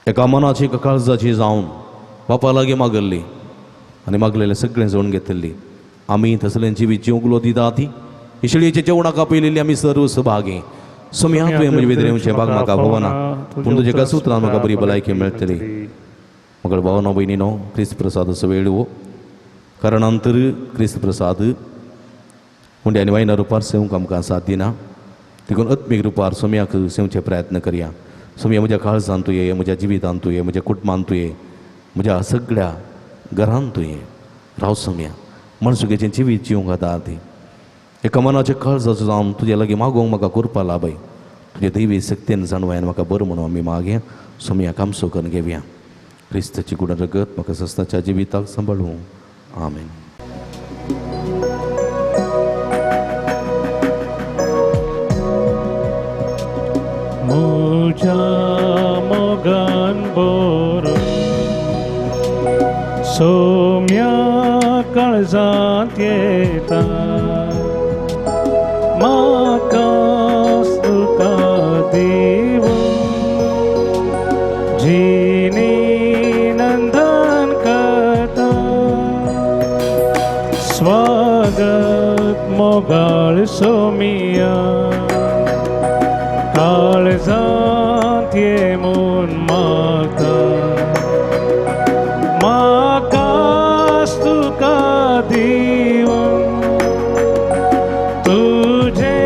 एका मनाची एका काळजाची जावन बापा लागीं मागल्ली आनी मागलेलें सगळें जोडून घेतली आमी तसलें जिवीत जिवंक दिता ती ही शेळयेच्या जेवणाक आपयलेली आमी सर्व सहभागी सुमया तुवें म्हजे भितर येवचें भाग म्हाका भोवना पूण तुजे एका सुत्रान म्हाका बरी भलायकी मेळटली. मगळ भावनो भयणीनो क्रिस्त प्रसाद असो वेळो कारणांतर क्रिस्त प्रसाद हुंड्यानी वायना रुपार सेवंक आमकां साथ दिना देखून आत्मीक रुपार सुमयाक सेवचे प्रयत्न करया. सुमया म्हज्या काळजांत तुये म्हज्या जिवितांत तुये म्हज्या कुटुंबांत तुये म्हज्या सगळ्या घरांत तुये राव सुमया मनसुकेचें जिवीत जिवंक जाता ती एका मनाच्या काळजाचो जावन तुजे लागीं मागोवंक म्हाका करपा लाभय तुजे दैवी शक्तीन जाणवायन म्हाका बरो म्हणून आमी मागया सुमयाक आमचो करून घेवया. क्रिस्ताची गुण रगत म्हाका सस्ताच्या जिविताक सांबाळूं. आमेन. म्हज्या मोगान बरो सोम्या काळजांत येता म्हाका तुका दिवूं जिणी नंदन करता स्वागत मोगाळ सोमिया काळजांत ये म्हूण मागता म्हाकाच तुका दिवूं तुजे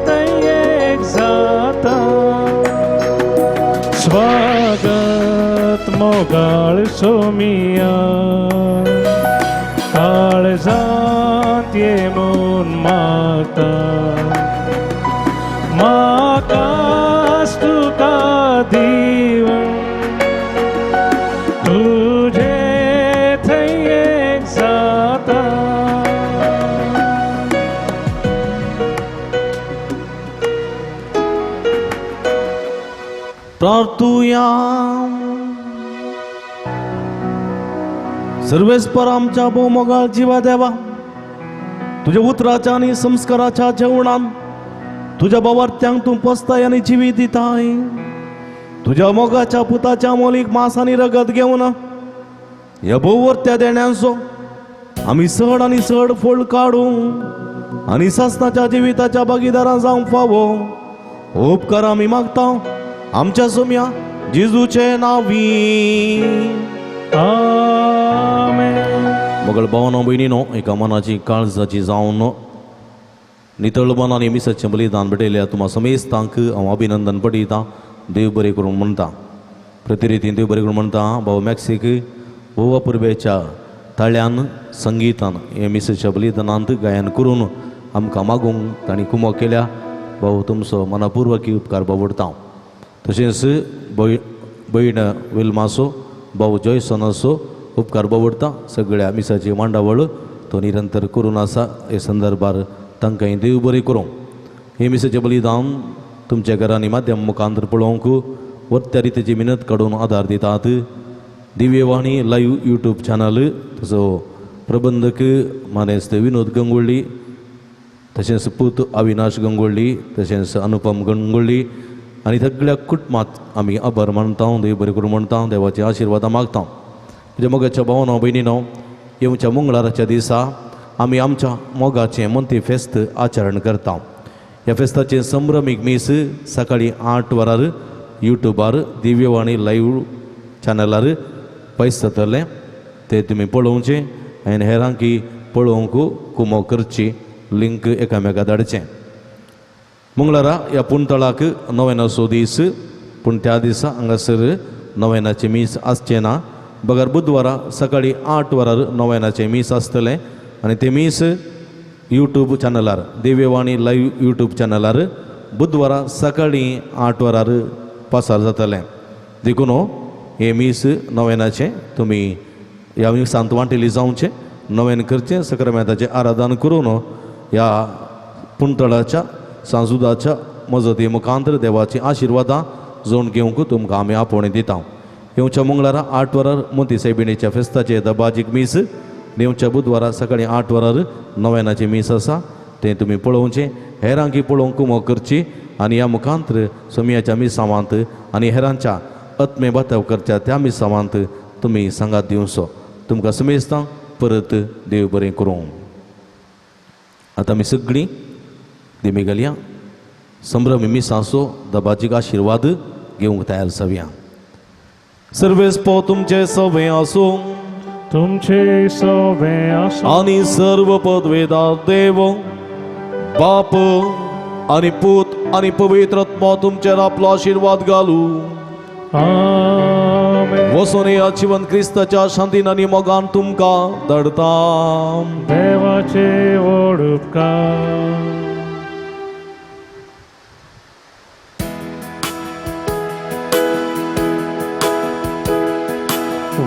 तयेक जाता स्वागत मोगाळ सोमिया काळजांत ये म्हूण मागता म्हाकाच तुका दिवूं तुजे थंय जाता प्रार्थुया सर्वेस्पर आमच्या भोवमोगाळ जिवा देवा तुझ्या उतराच्या आणि संस्काराच्या जेवणान तुझ्या बावर्त्यांक तूं पोसताय आनी जिवीत दिताय तुझ्या मोगाच्या पुताच्या मौलिक मांस आनी रगत घेवन ह्या भोववर्त्या देण्यांचो आम्ही चड आनी चड फळ काडू आनी सासणाच्या जिविताच्या भागीदारां जावंक फावो उपकार आमी मागता आमच्या सोम्या जेजूचे नांवी आमेन. मोगळ भावनो भयणीनो एका मनाची काळजाची जावन नितळ मनान मिसाचें बलिदान भेटयल्या तुमा समेस्तांक हांव अभिनंदन पटयतां. देव बरें करून म्हणटा. प्रतिरितीन देव बरें करून म्हणटा. भाऊ मॅक्सिक भोवा पुर्बेच्या ताळ्यान संगीतान हे मिसाच्या बलिदानांत गायन करून आमकां मागूंक तांणी कुमक केल्या. भाऊ तुमचो मनपूर्वकी उपकार बावडटा. तशेंच भयण विल्मासो भाऊ जॉयसन असो उपकार बावडटा. सगळ्या मिसाची मांडावळ तो निरंतर करून आसा. हे संदर्भार तांकांय देव बरें करूं. हे मिसाचें बलिदान तुमच्या घरांनी माध्यम मुखांतर पळोवंक वत्या रितीची मिनत काडून आदार दितात. दिव्यवाणी लाईव्ह यूट्यूब चॅनल तसो प्रबंधक मानेस्त विनोद गंगोळी तशेंच पूत अविनाश गंगोळी तशेंच अनुपम गंगोळी आनी सगळ्या कुटुंबात आमी आभार मानता. देव बरें करून म्हणटा. देवाचे आशिर्वाद मागता. म्हणजे मोगाच्या भावनो भयणीनो येवच्या मंगळाराच्या दिसा आमी आमच्या मोगाचें मोंती फेस्त आचरण करता. ह्या फेस्ताचे संभ्रमीक मीस सकाळी 8 वरार यूट्यूबार दिव्यवाणी लाईव्ह चॅनलार पयस जातलें. ते तुमी पळोवचें आनी हेरांकी पळोवंक कुमो करची. लिंक एकामेका धाडचें. मंगळारा ह्या पुणतळाक नोवेनाचो दीस पूण त्या दिसा हांगासर नोवेनाचें मीस आसचें ना. बगर बुधवारा सकाळी 8 वरार नोवेनाचें मीस आसतलें आनी तें मीस यूट्यूब चॅनलार दिव्यवाणी लाईव्ह यूट्यूब चॅनलार बुधवारा सकाळी 8 वरार पासार जातलें. देखून हे मीस नोवेनाचें तुमी ह्या मिसांत वांटेली जावचें. नोवेन करचें. सक्रामेंताचें आराधन करून ह्या पुणतळाच्या सांजुदाच्या मजती मुखांतर देवाची आशिर्वादां जोड घेवंक तुमकां आमी आपोवणी दिता. येवच्या मंगळारा 8 वरार मोती सायबिणीच्या फेस्ताचे दबाजीक मीस. नेवच्या बुधवारा सकाळी 8 वरार नोवेनाचें मीस आसा. तें तुमी पळोवचें. हेरांकी पळोवंक कुमो करची आनी ह्या मुखांतर सोमयाच्या मिसांवांत आनी हेरांच्या आत्मे बाताव करच्या त्या मिसांवांत तुमी सांगात दिवचो. तुमकां समेस्तां परत देव बरें करूं. आतां आमी सगळीं देमी घालया. संभ्रमी मिसांचो दबाजीक आशिर्वाद घेवंक तयार जावया. सर्वेस्पो तुमचे सवे आसूं तुमचे सोबे आसूं आनी सर्व पदवेदार देव बाप आनी पूत आनी पवित्र आत्मा तुमचेर आपलो आशिर्वाद घालू. आमेन. वचून ह्या जिवन क्रिस्ताच्या शांतीन आनी मोगान तुमकां धाडटा. देवाचे व्हड उपकार.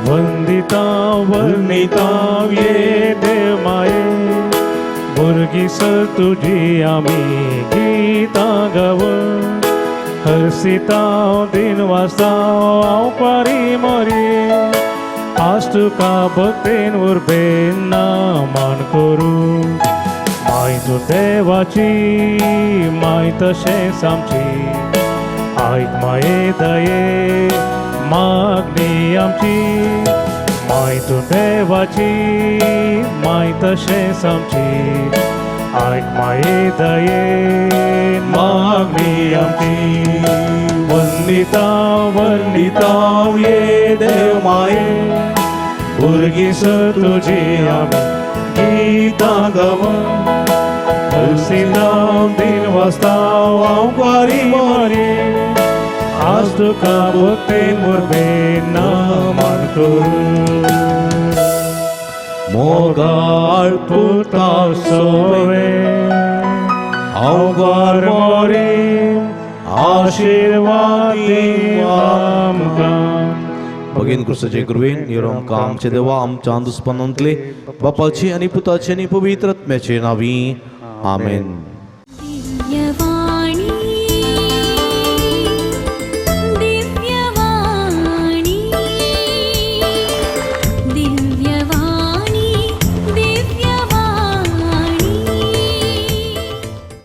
वंदिता वर्णिता ये देव माये भुरगी सर तुजी आमी गितां गाव हरसिता दिन वाजता हांव पारी मरी आज तुका भक्तेन उर्बेन ना मान करूं. माय तूं देवाची माय तशेंच आमची आयक माये दये मागणी आमची. माय तूं देवाची माय तशेंच आमची आयक माये दये मागणी आमची. वंदिता वर्णिता ये देव माये भुरगी सर तुजी आमी गितां गाव हरसिता दिन वाजता हांव पारी मरी आज तुका भक्तेन उर्बेन ना मान करूं. मोगाळ पुता सोवे हांव गोर मोरी आशिर्वाद दी आमकां. भगीन कृष्णाचे कृपेन येरो आमकां आमचे देवा आमच्या दुस्पनांतले बापाचे आनी पुताचे आनी पवित्र आत्म्याचे नांवी आमेन.